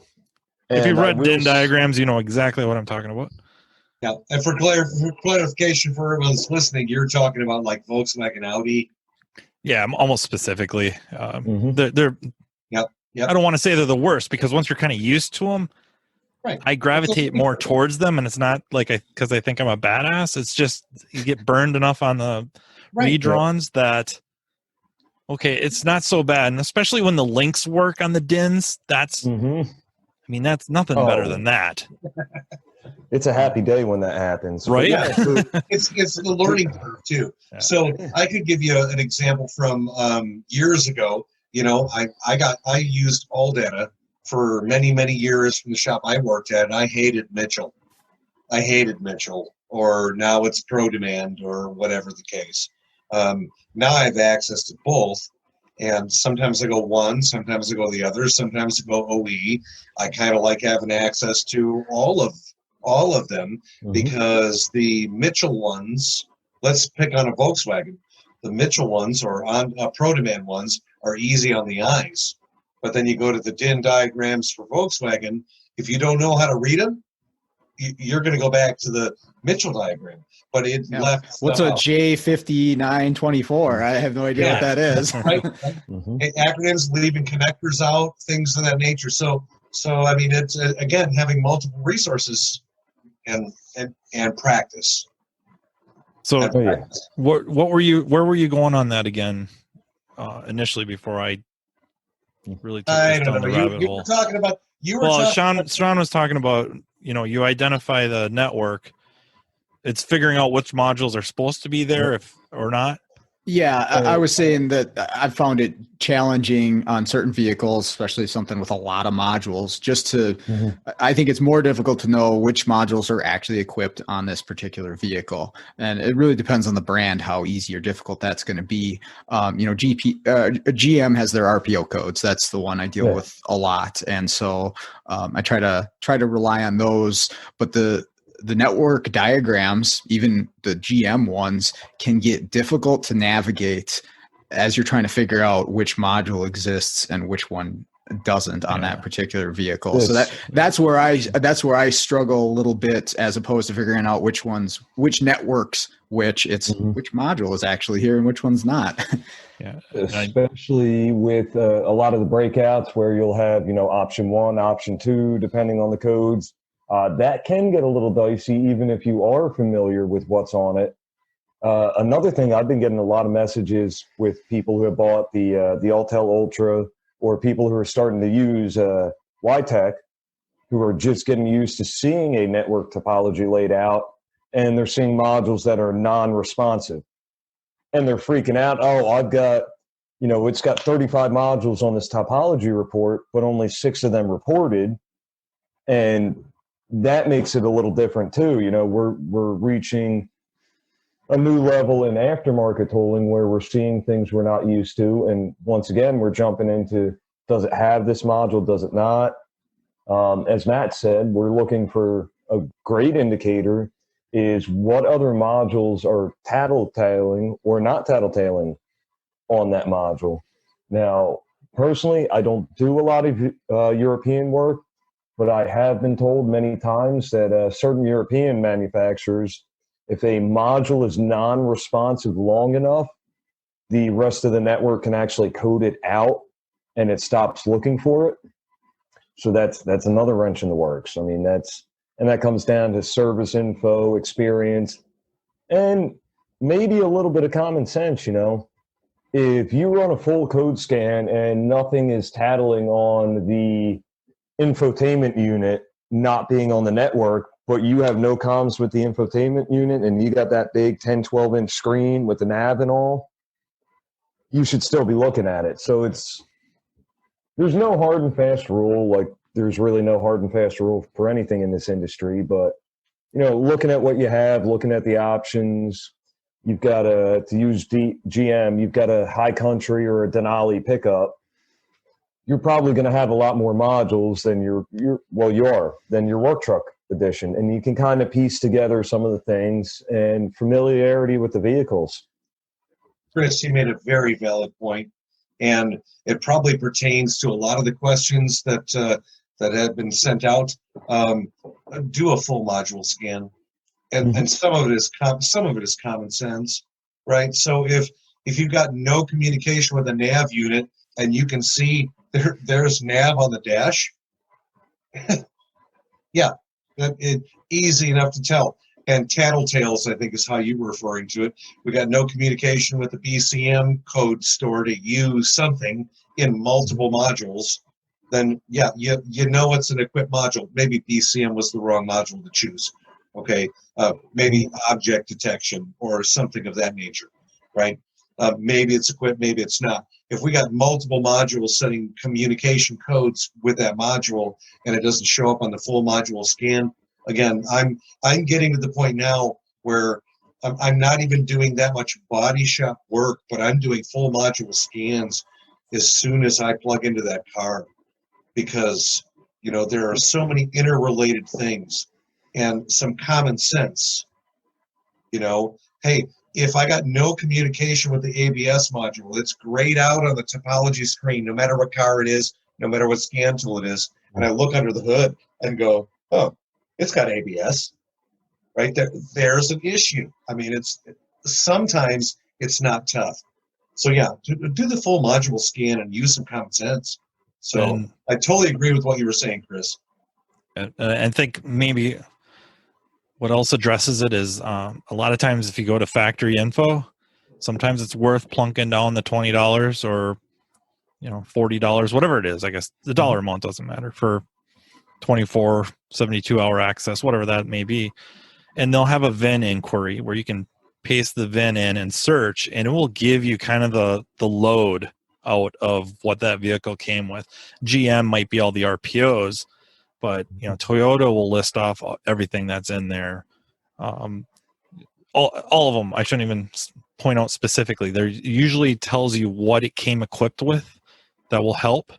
If you read DIN diagrams, you know exactly what I'm talking about. Yeah, and for clarification for everyone that's listening, you're talking about like Volkswagen, Audi. Yeah, almost specifically. They're Yep. I don't want to say they're the worst, because once you're kind of used to them, right, I gravitate more towards them, and it's not like because I think I'm a badass. It's just you get burned enough on the redrawns that, okay, it's not so bad. And especially when the links work on the DINs, that's that's nothing better than that. It's a happy day when that happens, right? Yeah, it's the learning curve too. Yeah. So I could give you an example from years ago. I used AllData for many, many years from the shop I worked at, and I hated Mitchell. Or now it's ProDemand or whatever the case. Now I have access to both, and sometimes I go one, sometimes I go the other, sometimes I go OE. I kind of like having access to all of them because the Mitchell ones, let's pick on a Volkswagen. The Mitchell ones or on ProDemand ones are easy on the eyes, but then you go to the DIN diagrams for Volkswagen. If you don't know how to read them, you're going to go back to the Mitchell diagram. But it left. What's a J5924? I have no idea what that is. Right? Acronyms, leaving connectors out, things of that nature. So I mean, it's again having multiple resources and practice. So where were you going on that again initially before I really took this down the rabbit hole? Sean was talking about, you identify the network. It's figuring out which modules are supposed to be there if or not. Yeah, I was saying that I found it challenging on certain vehicles, especially something with a lot of modules, just to, I think it's more difficult to know which modules are actually equipped on this particular vehicle. And it really depends on the brand, how easy or difficult that's going to be. GM has their RPO codes. That's the one I deal with a lot. And so I try to rely on those, but the network diagrams, even the GM ones, can get difficult to navigate as you're trying to figure out which module exists and which one doesn't on Yeah. that particular vehicle. So that's where I struggle a little bit, as opposed to figuring out which networks, which module is actually here and which one's not. Yeah. Especially with a lot of the breakouts where you'll have, option 1, option 2, depending on the codes. That can get a little dicey, even if you are familiar with what's on it. Another thing, I've been getting a lot of messages with people who have bought the Altel Ultra, or people who are starting to use YTech, who are just getting used to seeing a network topology laid out, and they're seeing modules that are non-responsive. And they're freaking out. Oh, I've got, it's got 35 modules on this topology report, but only 6 of them reported. And that makes it a little different too. We're reaching a new level in aftermarket tooling where we're seeing things we're not used to. And once again, we're jumping into, does it have this module? Does it not? As Matt said, we're looking for a great indicator is what other modules are tattletaling or not tattletaling on that module. Now, personally, I don't do a lot of European work, but I have been told many times that certain European manufacturers, if a module is non-responsive long enough, the rest of the network can actually code it out and it stops looking for it. So that's another wrench in the works. I mean, that comes down to service info, experience, and maybe a little bit of common sense. If you run a full code scan and nothing is tattling on the infotainment unit not being on the network, but you have no comms with the infotainment unit and you got that big 10, 12-inch screen with the nav and all, you should still be looking at it. So there's no hard and fast rule. Like, there's really no hard and fast rule for anything in this industry. But, looking at what you have, looking at the options, you've got to use GM, you've got a High Country or a Denali pickup. You're probably going to have a lot more modules than your work truck edition. And you can kind of piece together some of the things and familiarity with the vehicles. Chris, you made a very valid point, and it probably pertains to a lot of the questions that have been sent out. Do a full module scan, and some of it is common sense, right? So if you've got no communication with a nav unit and you can see there's nav on the dash, yeah, easy enough to tell. And tattletales, I think, is how you were referring to it. We got no communication with the BCM code store to use something in multiple modules. Then, yeah, you know it's an equipped module. Maybe BCM was the wrong module to choose. Okay, maybe object detection or something of that nature, right? Maybe it's equipped, maybe it's not. If we got multiple modules setting communication codes with that module and it doesn't show up on the full module scan, again, I'm getting to the point now where I'm not even doing that much body shop work, but I'm doing full module scans as soon as I plug into that car, because there are so many interrelated things and some common sense. Hey, if I got no communication with the ABS module, it's grayed out on the topology screen, no matter what car it is, no matter what scan tool it is, and I look under the hood and go, oh, it's got ABS, right there. There's an issue. I mean, sometimes it's not tough. So yeah, do the full module scan and use some common sense. So I totally agree with what you were saying, Chris. And think maybe what else addresses it is a lot of times if you go to factory info, sometimes it's worth plunking down the $20 or $40, whatever it is. I guess the dollar amount doesn't matter for 24, 72-hour access, whatever that may be. And they'll have a VIN inquiry where you can paste the VIN in and search, and it will give you kind of the load out of what that vehicle came with. GM might be all the RPOs, but Toyota will list off everything that's in there. All of them. I shouldn't even point out specifically. There usually tells you what it came equipped with. That will help.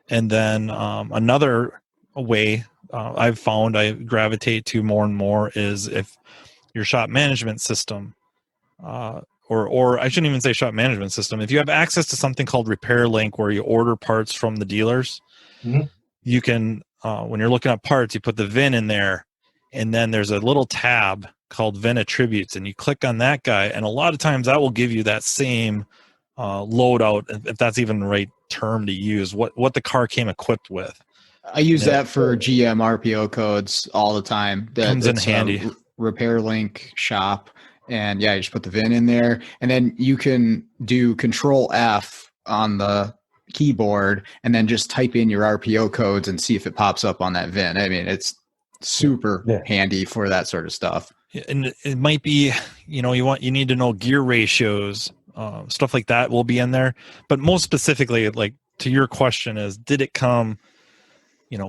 And then another way I've found I gravitate to more and more is if your shop management system, or I shouldn't even say shop management system. If you have access to something called Repair Link, where you order parts from the dealers Mhm. You can, when you're looking at parts, you put the VIN in there, and then there's a little tab called VIN attributes, and you click on that guy, and a lot of times that will give you that same loadout, if that's even the right term to use, what the car came equipped with. I use that for GM RPO codes all the time. Comes in handy. Repair link shop. And yeah, you just put the VIN in there. And then you can do Control F on the keyboard and then just type in your RPO codes and see if it pops up on that VIN. I mean, it's super handy for that sort of stuff. And it might be, you need to know gear ratios, stuff like that will be in there. But most specifically, like to your question is, did it come,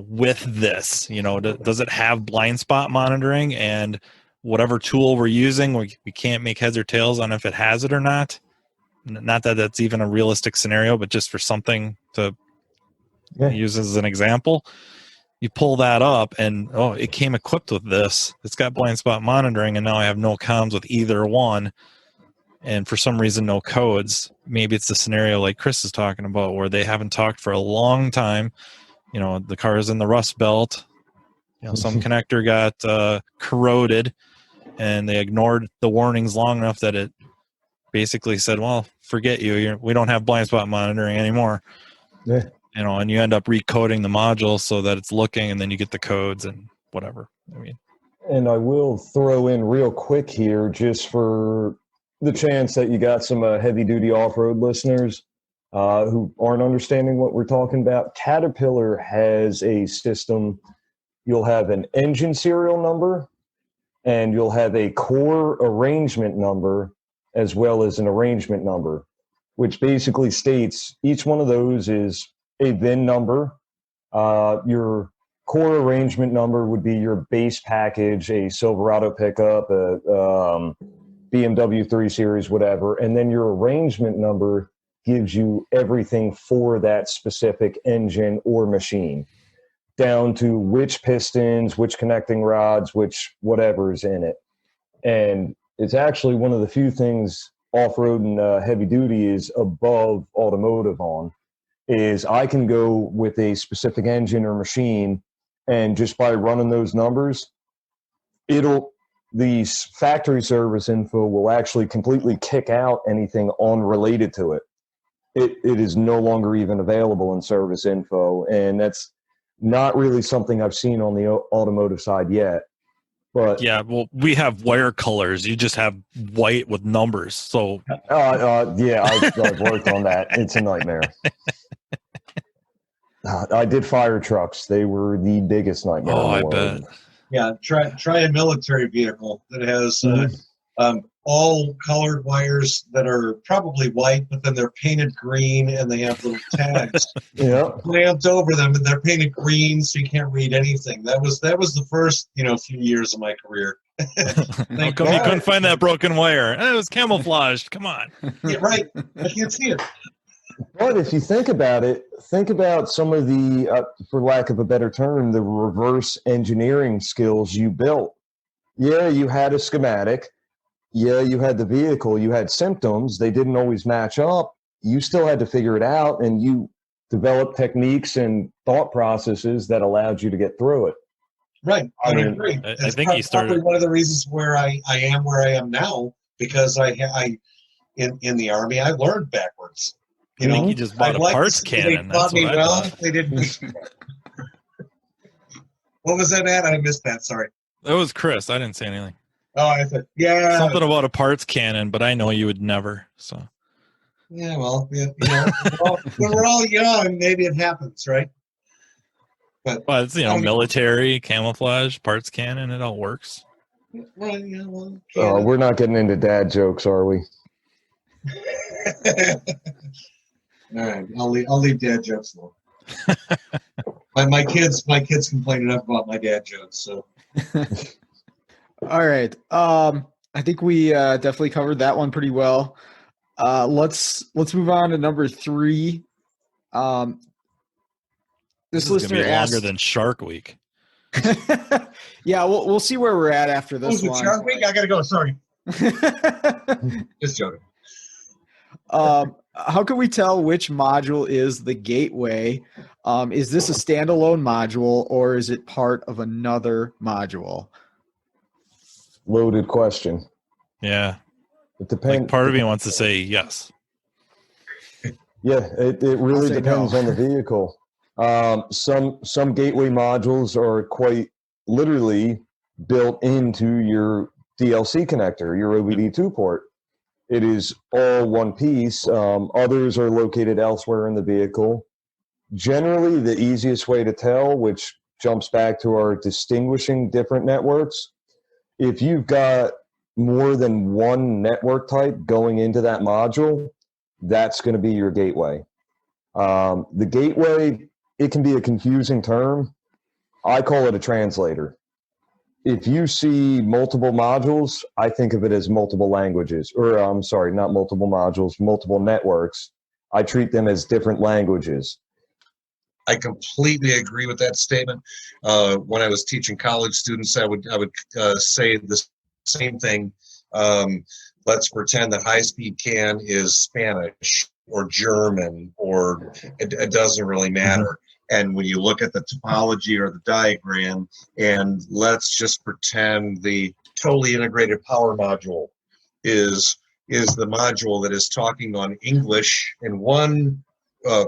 with this, does it have blind spot monitoring, and whatever tool we're using, we can't make heads or tails on if it has it or not. Not that that's even a realistic scenario, but just for something to use as an example, you pull that up and, it came equipped with this. It's got blind spot monitoring, and now I have no comms with either one. And for some reason, no codes. Maybe it's the scenario like Chris is talking about where they haven't talked for a long time. The car is in the rust belt. Some connector got corroded, and they ignored the warnings long enough that it basically said, well, forget you. We don't have blind spot monitoring anymore. Yeah. And you end up recoding the module so that it's looking, and then you get the codes and whatever. And I will throw in real quick here, just for the chance that you got some heavy-duty off-road listeners who aren't understanding what we're talking about. Caterpillar has a system. You'll have an engine serial number, and you'll have a core arrangement number as well as an arrangement number, which basically states each one of those is a VIN number. Your core arrangement number would be your base package, a Silverado pickup, a BMW 3 Series, whatever. And then your arrangement number gives you everything for that specific engine or machine, down to which pistons, which connecting rods, which whatever is in it. And it's actually one of the few things off-road and heavy duty is above automotive on, is I can go with a specific engine or machine, and just by running those numbers, the factory service info will actually completely kick out anything unrelated to it. It is no longer even available in service info, and that's not really something I've seen on the automotive side yet. But yeah, well, we have wire colors. You just have white with numbers. So yeah, I've worked on that. It's a nightmare. I did fire trucks. They were the biggest nightmare. Oh, in the I world. bet. Yeah, try a military vehicle that has all colored wires that are probably white, but then they're painted green and they have little tags clamped over them, and they're painted green, so you can't read anything. That was the first few years of my career. How come you couldn't find that broken wire? It was camouflaged. Come on. Yeah, right. I can't see it. But if you think about it, think about some of the, for lack of a better term, the reverse engineering skills you built. Yeah, you had a schematic. Yeah, you had the vehicle. You had symptoms. They didn't always match up. You still had to figure it out, and you developed techniques and thought processes that allowed you to get through it. Right. I agree. I think he started. Probably one of the reasons where I am where I am now, because I in the Army, I learned backwards. I think he just bought a parts cannon. They taught me well. They didn't. What was that at? I missed that. Sorry. That was Chris. I didn't say anything. Oh, I said, yeah. Something about a parts cannon, but I know you would never. So. Yeah, well, when we're all young, maybe it happens, right? But it's military, camouflage, parts cannon. It all works. Right. Yeah. Well. We're not getting into dad jokes, are we? All right, I'll leave dad jokes alone. my kids complain enough about my dad jokes. So, all right. I think we definitely covered that one pretty well. Let's move on to number 3. This listener asked, longer than Shark Week. Yeah, we'll see where we're at after this one. Shark Week? I gotta go. Sorry. Just joking. How can we tell which module is the gateway? Is this a standalone module or is it part of another module? Loaded question. Yeah. It depends. Like part of me wants to say yes. Yeah, it really say depends no. on the vehicle. Some gateway modules are quite literally built into your DLC connector, your OBD2 port. It is all one piece. Others are located elsewhere in the vehicle. Generally, the easiest way to tell, which jumps back to our distinguishing different networks, if you've got more than one network type going into that module, that's going to be your gateway. The gateway, it can be a confusing term. I call it a translator. If you see multiple modules, I think of it as multiple languages, or I'm sorry, not multiple modules, multiple networks. I treat them as different languages. I completely agree with that statement. When I was teaching college students, I would say the same thing. Let's pretend that high-speed CAN is Spanish or German, or it doesn't really matter. And when you look at the topology or the diagram, and let's just pretend the totally integrated power module is the module that is talking on English in one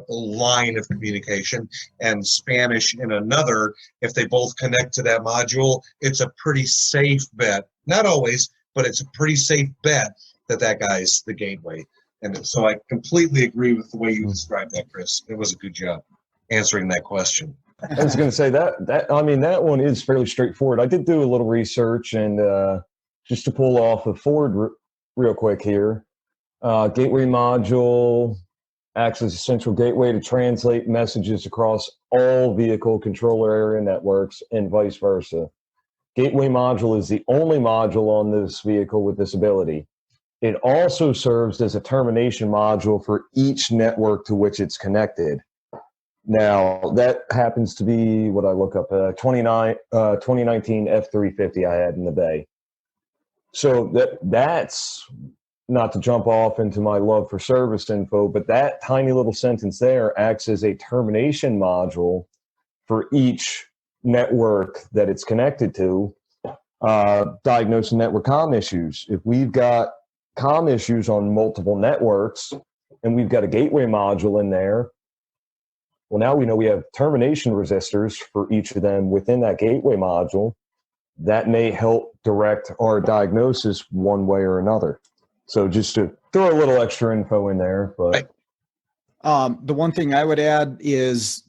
line of communication and Spanish in another. If they both connect to that module, it's a pretty safe bet. Not always, but it's a pretty safe bet that that guy's the gateway. And so I completely agree with the way you described that, Chris. It was a good job answering that question. I was going to say that one is fairly straightforward. I did do a little research, and just to pull off a Ford real quick here, gateway module acts as a central gateway to translate messages across all vehicle controller area networks and vice versa. Gateway module is the only module on this vehicle with this ability. It also serves as a termination module for each network to which it's connected. Now, that happens to be what I look up, 2019 F350 I had in the bay. So that's not to jump off into my love for service info, but that tiny little sentence there acts as a termination module for each network that it's connected to, diagnosing network comm issues. If we've got comm issues on multiple networks and we've got a gateway module in there, well, now we know we have termination resistors for each of them within that gateway module. That may help direct our diagnosis one way or another. So just to throw a little extra info in there. But the one thing I would add is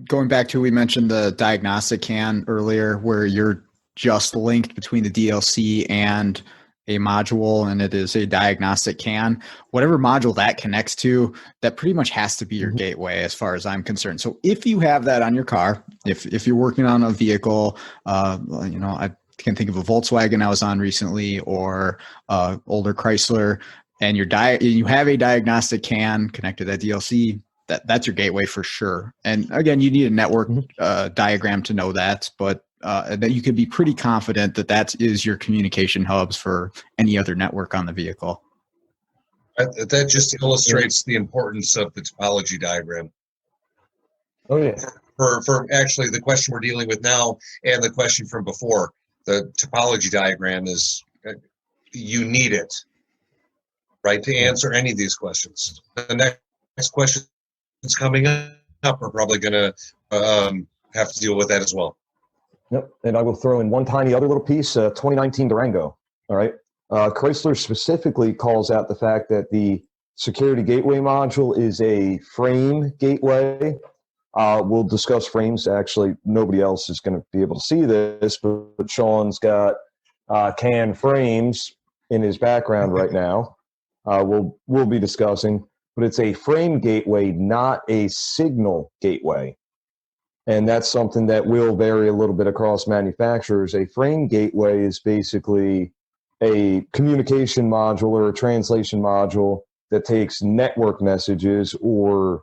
going back to, we mentioned the diagnostic CAN earlier, where you're just linked between the DLC and a module, and it is a diagnostic CAN. Whatever module that connects to, that pretty much has to be your gateway as far as I'm concerned. So if you have that on your car, if you're working on a vehicle, I can think of a Volkswagen I was on recently, or older Chrysler, and you have a diagnostic CAN connected to that DLC, that's your gateway for sure. And again, you need a network diagram to know that, but that you could be pretty confident that is your communication hubs for any other network on the vehicle. That just illustrates the importance of the topology diagram. Oh yeah. For actually the question we're dealing with now and the question from before, the topology diagram is, you need it, right, to answer any of these questions. The next questions coming up are probably going to have to deal with that as well. Yep, and I will throw in one tiny other little piece, 2019 Durango, all right? Chrysler specifically calls out the fact that the security gateway module is a frame gateway. We'll discuss frames. Actually, nobody else is going to be able to see this, but Sean's got CAN frames in his background right now. We'll be discussing, but it's a frame gateway, not a signal gateway. And that's something that will vary a little bit across manufacturers. A frame gateway is basically a communication module or a translation module that takes network messages, or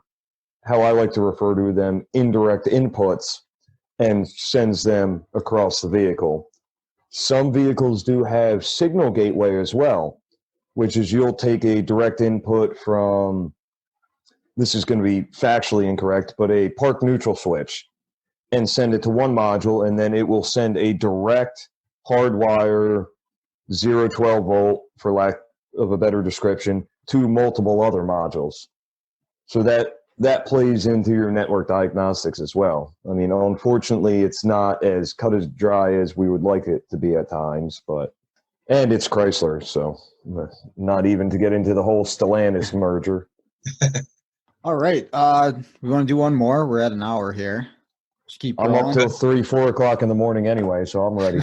how I like to refer to them, indirect inputs, and sends them across the vehicle. Some vehicles do have signal gateway as well, which is you'll take a direct input from this is going to be factually incorrect, but a park neutral switch and send it to one module, and then it will send a direct hardwire 012 volt, for lack of a better description, to multiple other modules. So that plays into your network diagnostics as well. I mean, unfortunately, it's not as cut as dry as we would like it to be at times, and it's Chrysler, so not even to get into the whole Stellantis merger. All right. We want to do one more. We're at an hour here. Just keep I'm going. up till 3-4 o'clock in the morning anyway, so I'm ready.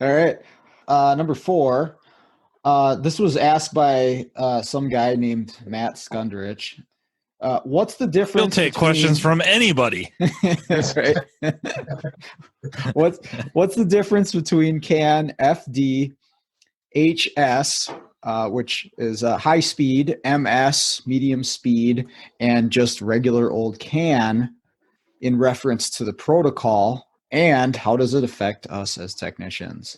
All right. Number 4. This was asked by some guy named Matt Skundrich. What's the difference? He'll take questions from anybody. That's right. What's the difference between CAN FD HS, which is high speed, MS, medium speed, and just regular old CAN in reference to the protocol, and how does it affect us as technicians?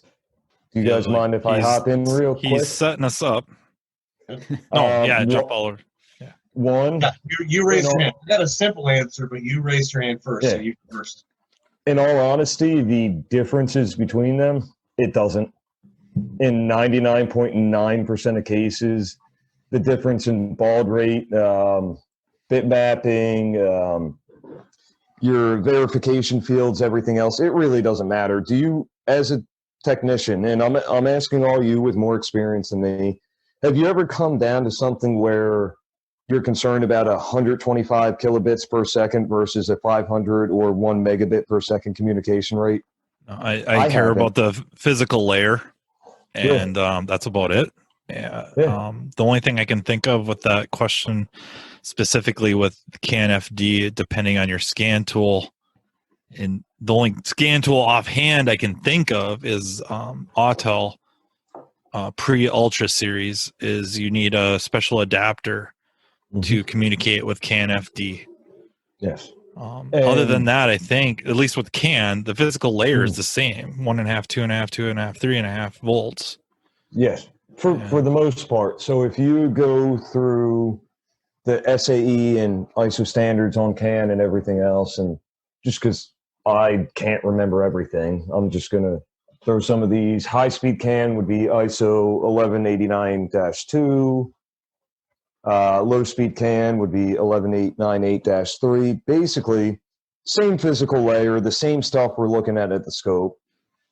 Do you guys mind if I hop in real quick? He's setting us up. Jump all over. Yeah. One. Yeah, you raised your hand. I got a simple answer, but you raised your hand first. Yeah. So you first. In all honesty, the differences between them, it doesn't. In 99.9% of cases, the difference in baud rate, bit mapping, your verification fields, everything else, it really doesn't matter. Do you, as a technician, and I'm asking all you with more experience than me, have you ever come down to something where you're concerned about 125 kilobits per second versus a 500 or 1 megabit per second communication rate? I care about the physical layer, and that's about it. Yeah. The only thing I can think of with that question, specifically with CAN FD, depending on your scan tool, and the only scan tool offhand I can think of is Autel pre-Ultra series, is you need a special adapter to communicate with CAN FD. Yes. Other than that, I think, at least with CAN, the physical layer is the same: 1.5, 2.5, 2.5, 3.5 volts. Yes, for the most part. So if you go through the SAE and ISO standards on CAN and everything else, and just because I can't remember everything, I'm just going to throw some of these. High-speed CAN would be ISO 1189-2. Low-speed CAN would be 11898-3. Basically, same physical layer, the same stuff we're looking at the scope.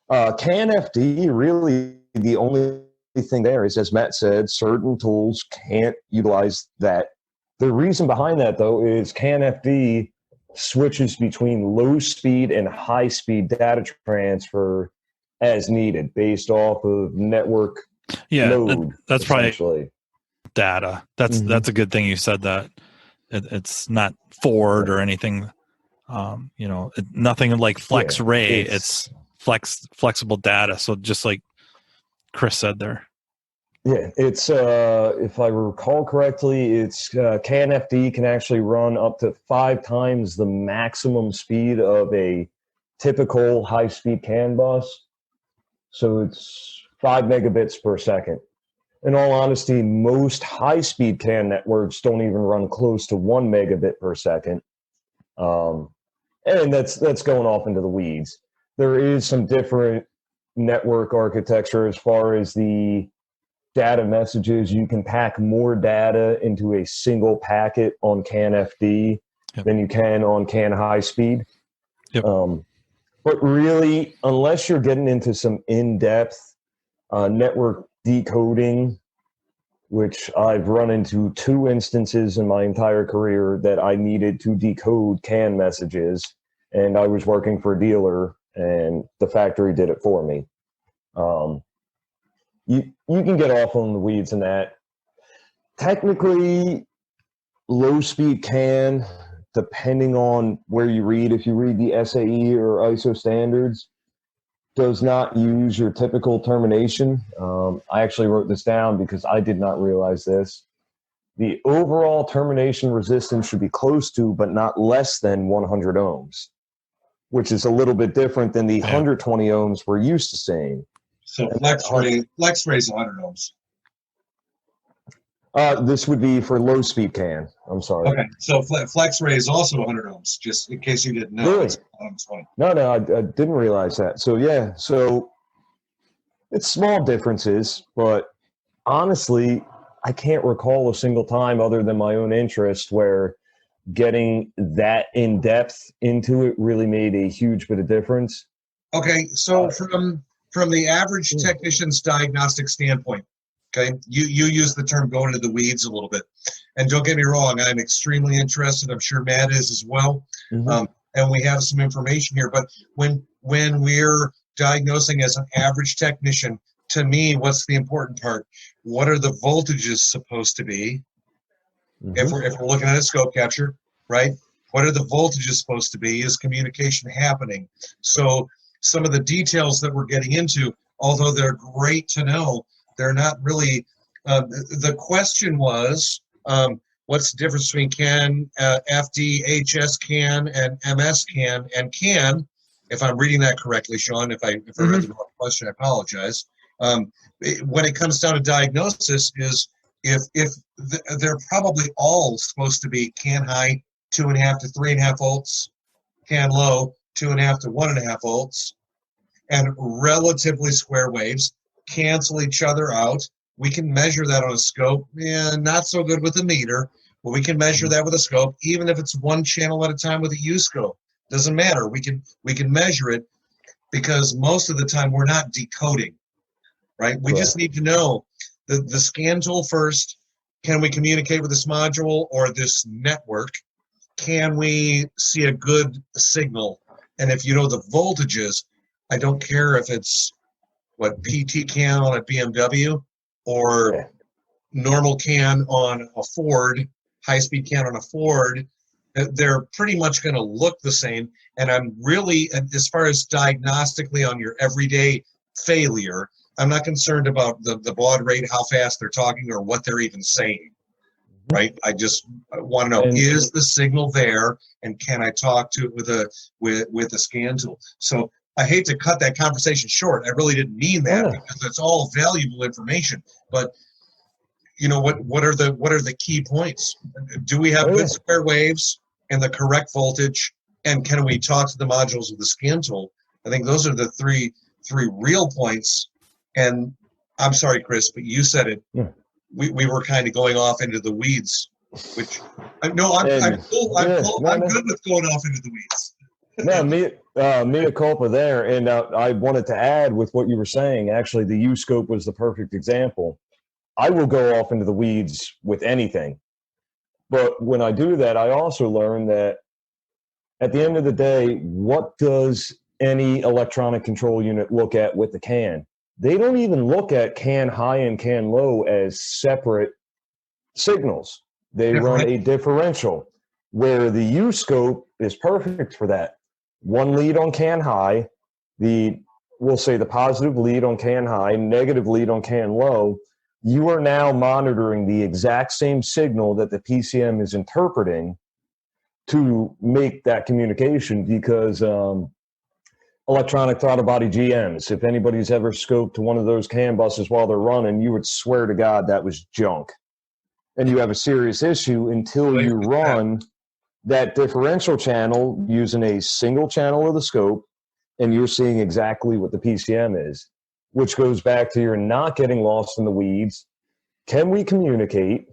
CAN FD, really the only thing there is, as Matt said, certain tools can't utilize that. The reason behind that, though, is CAN FD switches between low speed and high speed data transfer as needed based off of network load. That's probably data. That's a good thing you said that. It's not forward or anything. Nothing like flex ray. It's flexible data. So just like Chris said there. Yeah, it's if I recall correctly, it's CAN FD can actually run up to 5 times the maximum speed of a typical high-speed CAN bus. So it's 5 megabits per second. In all honesty, most high-speed CAN networks don't even run close to 1 megabit per second. And that's going off into the weeds. There is some different network architecture as far as the data messages. You can pack more data into a single packet on CAN FD than you can on CAN high speed. Yep. But really, unless you're getting into some in-depth network decoding, which I've run into 2 instances in my entire career that I needed to decode CAN messages, and I was working for a dealer, and the factory did it for me. You can get off on the weeds in that. Technically, low-speed CAN, depending on where you read, if you read the SAE or ISO standards, does not use your typical termination. I actually wrote this down because I did not realize this. The overall termination resistance should be close to, but not less than 100 ohms, which is a little bit different than the 120 ohms we're used to seeing. So flex ray is 100 ohms. This would be for low speed CAN. I'm sorry. Okay, so FlexRay is also 100 ohms, just in case you didn't know. Really? It's 120. No, I didn't realize that. So yeah, so it's small differences, but honestly, I can't recall a single time other than my own interest where getting that in depth into it really made a huge bit of difference. Okay, so from the average technician's diagnostic standpoint, okay, you use the term going into the weeds a little bit, and don't get me wrong, I'm extremely interested. I'm sure Matt is as well, and we have some information here. But when we're diagnosing as an average technician, to me, what's the important part? What are the voltages supposed to be? If we're looking at a scope catcher, right? What are the voltages supposed to be? Is communication happening? So some of the details that we're getting into, although they're great to know, they're not really. The question was, what's the difference between CAN, FD, HS CAN, and MS CAN? And CAN, if I'm reading that correctly, Sean, if I read the wrong question, I apologize. When it comes down to diagnosis, is if they're probably all supposed to be CAN high 2.5 to 3.5 volts, CAN low 2.5 to 1.5 volts, and relatively square waves cancel each other out. We can measure that on a scope. Not so good with a meter, but we can measure that with a scope, even if it's one channel at a time with a U scope. Doesn't matter. We can measure it because most of the time we're not decoding, right? We just need to know the scan tool first. Can we communicate with this module or this network? Can we see a good signal? And if you know the voltages, I don't care if it's what PT CAN on a BMW or normal CAN on a Ford, high-speed CAN on a Ford, they're pretty much going to look the same. And I'm really, as far as diagnostically on your everyday failure, I'm not concerned about the baud rate, how fast they're talking, or what they're even saying, right? I just want to know, is the signal there, and can I talk to it with a scan tool? So I hate to cut that conversation short. I really didn't mean that because it's all valuable information. But you know what are the key points? Do we have good square waves and the correct voltage? And can we talk to the modules with the scan tool? I think those are the three real points. And I'm sorry, Chris, but you said it. Yeah. We were kind of going off into the weeds, which I'm cool. I'm good with going off into the weeds. No, mea culpa there. And I wanted to add with what you were saying, actually, the U-scope was the perfect example. I will go off into the weeds with anything. But when I do that, I also learn that at the end of the day, what does any electronic control unit look at with the CAN? They don't even look at CAN high and CAN low as separate signals. They run a differential where the U-scope is perfect for that. One lead on CAN high, we'll say the positive lead on CAN high, negative lead on CAN low. You are now monitoring the exact same signal that the PCM is interpreting to make that communication, because electronic throttle body GMs, if anybody's ever scoped to one of those CAN buses while they're running, you would swear to God that was junk. And you have a serious issue until you run that differential channel using a single channel of the scope, and you're seeing exactly what the PCM is, which goes back to you're not getting lost in the weeds. Can we communicate?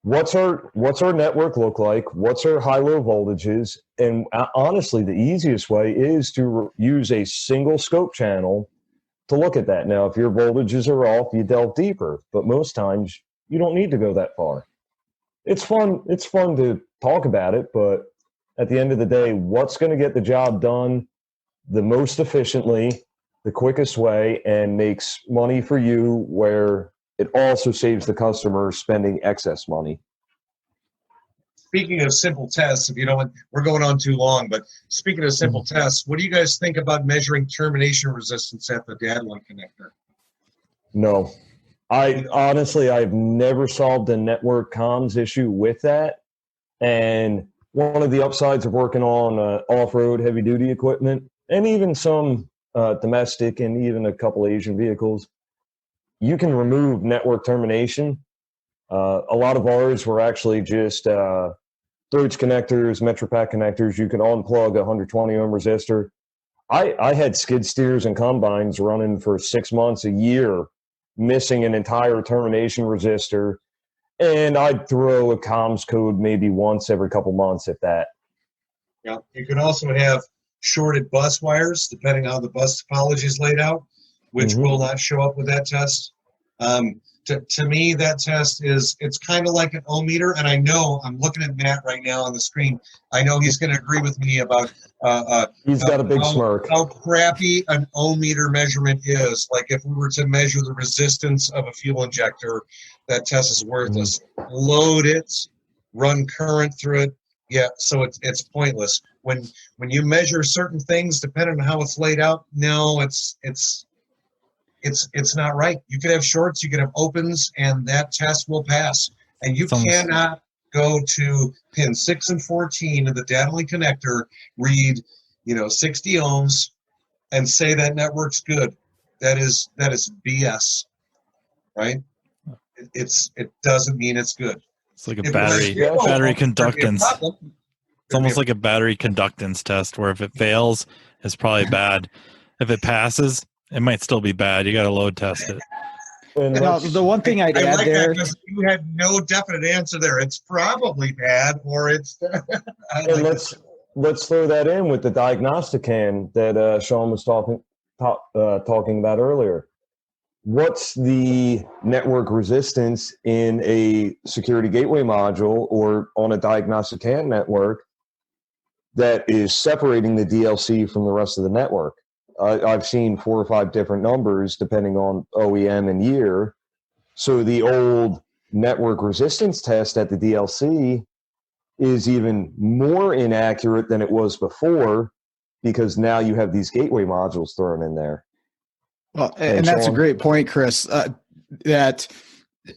What's our network look like? What's our high-low voltages? And honestly, the easiest way is to use a single scope channel to look at that. Now, if your voltages are off, you delve deeper, but most times you don't need to go that far. It's fun to talk about it, but at the end of the day, what's going to get the job done the most efficiently, the quickest way, and makes money for you, where it also saves the customer spending excess money. Speaking of simple tests, if you don't, we're going on too long, but speaking of simple tests, what do you guys think about measuring termination resistance at the data link connector? No. I've never solved a network comms issue with that. And one of the upsides of working on off-road heavy-duty equipment, and even some domestic and even a couple Asian vehicles, you can remove network termination A lot of ours were actually just bridge connectors, MetroPack connectors. You can unplug a 120 ohm resistor. I had skid steers and combines running for 6 months, a year, missing an entire termination resistor. And I'd throw a comms code maybe once every couple months, if that. Yeah, you can also have shorted bus wires, depending on how the bus topology is laid out, which will not show up with that test. To me, that test it's kind of like an ohm meter, and I know I'm looking at Matt right now on the screen. I know he's going to agree with me about he's got a big smirk. How crappy an ohm meter measurement is. Like if we were to measure the resistance of a fuel injector, that test is worthless. Load it, run current through it. Yeah, so it's pointless. When you measure certain things, depending on how it's laid out, no, it's not right. You could have shorts, you could have opens, and that test will pass. And you cannot go to pin 6 and 14 of the data link connector, read 60 ohms, and say that network's good. That is BS, right? It doesn't mean it's good. It's like a battery conductance. It's almost like a battery conductance test where if it fails, it's probably bad. If it passes, it might still be bad. You got to load test it. Now, the one thing I'd add like there, that you had no definite answer there. It's probably bad, or it's. Let's throw that in with the diagnostic can that Sean was talking about earlier. What's the network resistance in a security gateway module or on a diagnostic can network that is separating the DLC from the rest of the network? I've seen 4 or 5 different numbers depending on OEM and year. So the old network resistance test at the DLC is even more inaccurate than it was before because now you have these gateway modules thrown in there. Well, and that's a great point, Chris, that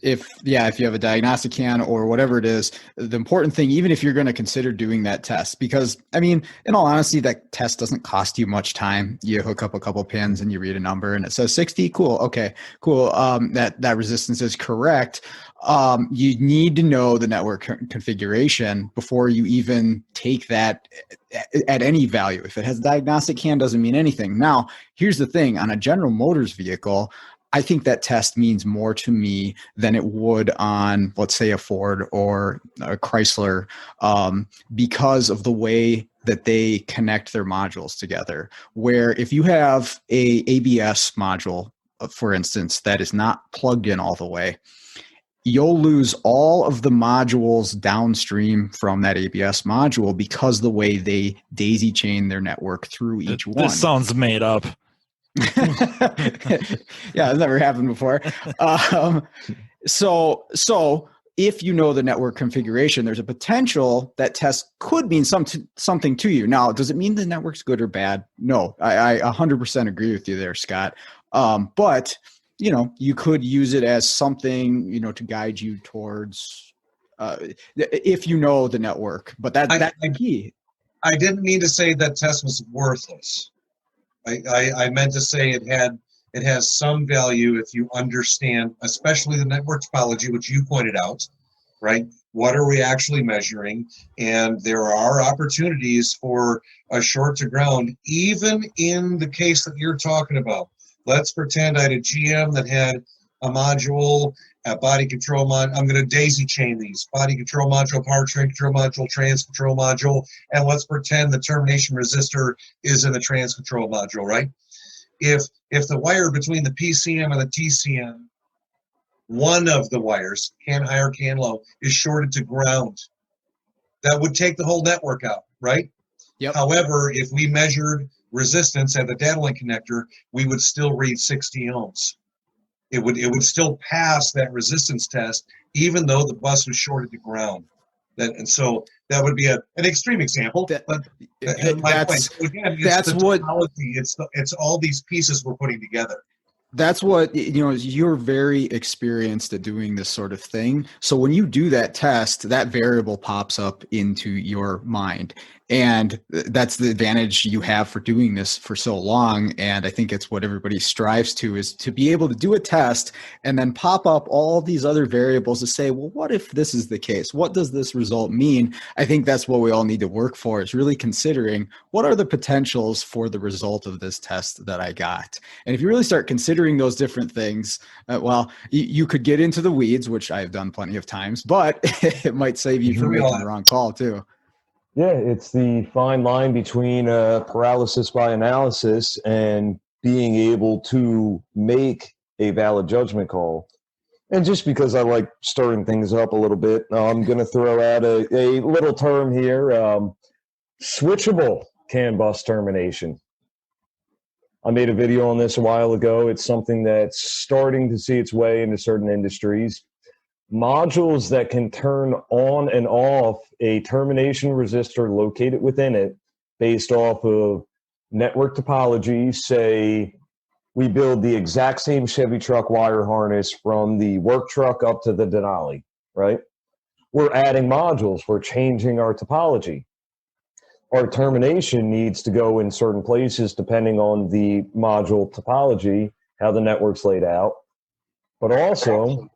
if you have a diagnostic can or whatever it is, the important thing, even if you're going to consider doing that test, because I mean, in all honesty, that test doesn't cost you much time. You hook up a couple pins and you read a number and it says 60. Cool. Okay, cool. That resistance is correct. You need to know the network configuration before you even take that at any value. If it has a diagnostic can, doesn't mean anything. Now, here's the thing: on a General Motors vehicle, I think that test means more to me than it would on, let's say, a Ford or a Chrysler, because of the way that they connect their modules together. Where if you have a ABS module, for instance, that is not plugged in all the way, you'll lose all of the modules downstream from that ABS module because the way they daisy chain their network through each one. This sounds made up. Yeah, it's never happened before. So if you know the network configuration, there's a potential that test could mean something to you. Now, does it mean the network's good or bad? No, I 100% agree with you there, Scott. But you could use it as something, to guide you towards, if you know the network. But that's the key. I didn't mean to say that test was worthless. I meant to say it has some value if you understand, especially the network topology, which you pointed out, right? What are we actually measuring? And there are opportunities for a short to ground, even in the case that you're talking about. Let's pretend I had a GM that had a module, a body control module. I'm going to daisy chain these: body control module, powertrain control module, trans control module, and let's pretend the termination resistor is in the trans control module, right? If the wire between the PCM and the TCM, one of the wires, can high or can low, is shorted to ground, that would take the whole network out, right? Yep. However, if we measured resistance at the data link connector, we would still read 60 ohms. It would still pass that resistance test, even though the bus was shorted to ground. So that would be an extreme example. But my point. So again, it's all these pieces we're putting together. That's what, you're very experienced at doing this sort of thing. So when you do that test, that variable pops up into your mind. And that's the advantage you have for doing this for so long. And I think it's what everybody strives to, is to be able to do a test and then pop up all these other variables to say, well, what if this is the case? What does this result mean? I think that's what we all need to work for, is really considering what are the potentials for the result of this test that I got. And if you really start considering those different things, you could get into the weeds, which I've done plenty of times, but it might save you from making the wrong call too. Yeah, it's the fine line between paralysis by analysis and being able to make a valid judgment call. And just because I like stirring things up a little bit, I'm going to throw out a little term here, switchable CAN bus termination. I made a video on this a while ago. It's something that's starting to see its way into certain industries. Modules that can turn on and off a termination resistor located within it based off of network topology. Say we build the exact same Chevy truck wire harness from the work truck up to the Denali, right? We're adding modules. We're changing our topology. Our termination needs to go in certain places depending on the module topology, how the network's laid out. But also,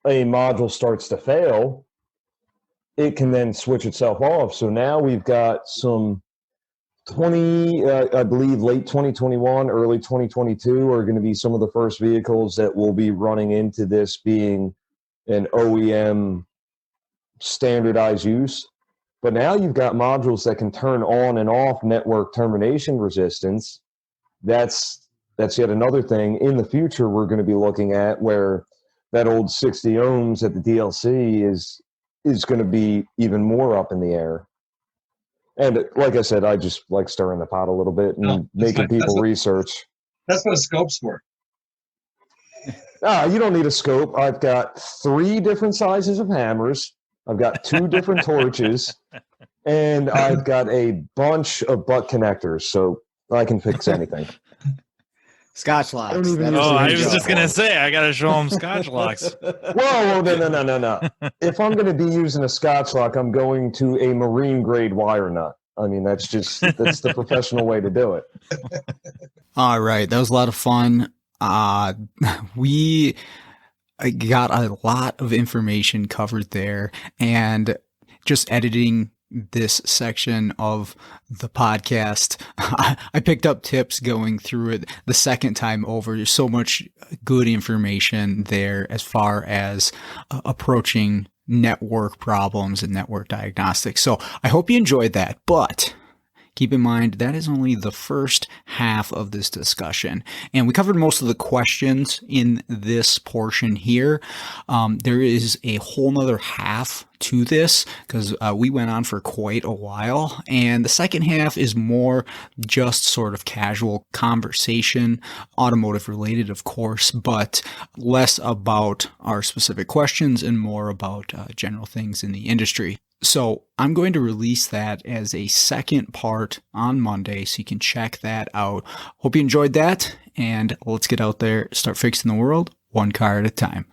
a module starts to fail, it can then switch itself off. So now we've got some I believe late 2021, early 2022 are going to be some of the first vehicles that will be running into this being an OEM standardized use. But now you've got modules that can turn on and off network termination resistance. That's yet another thing in the future we're going to be looking at, where that old 60 ohms at the DLC is going to be even more up in the air. And like I said, I just like stirring the pot a little bit and making people research. That's what a scope's for. You don't need a scope. I've got 3 different sizes of hammers. I've got 2 different torches. And I've got a bunch of butt connectors, so I can fix anything. Scotch locks. I was just going to say, I got to show them Scotch locks. Whoa, no. If I'm going to be using a Scotch lock, I'm going to a marine grade wire nut. I mean, that's the professional way to do it. All right. That was a lot of fun. We got a lot of information covered there, and just editing this section of the podcast, I picked up tips going through it the second time over. There's so much good information there as far as approaching network problems and network diagnostics. So I hope you enjoyed that, but keep in mind that is only the first half of this discussion, and we covered most of the questions in this portion here. There is a whole nother half to this, because we went on for quite a while, and the second half is more just sort of casual conversation, automotive related, of course, but less about our specific questions and more about general things in the industry. So I'm going to release that as a second part on Monday, so you can check that out. Hope you enjoyed that, and let's get out there, start fixing the world one car at a time.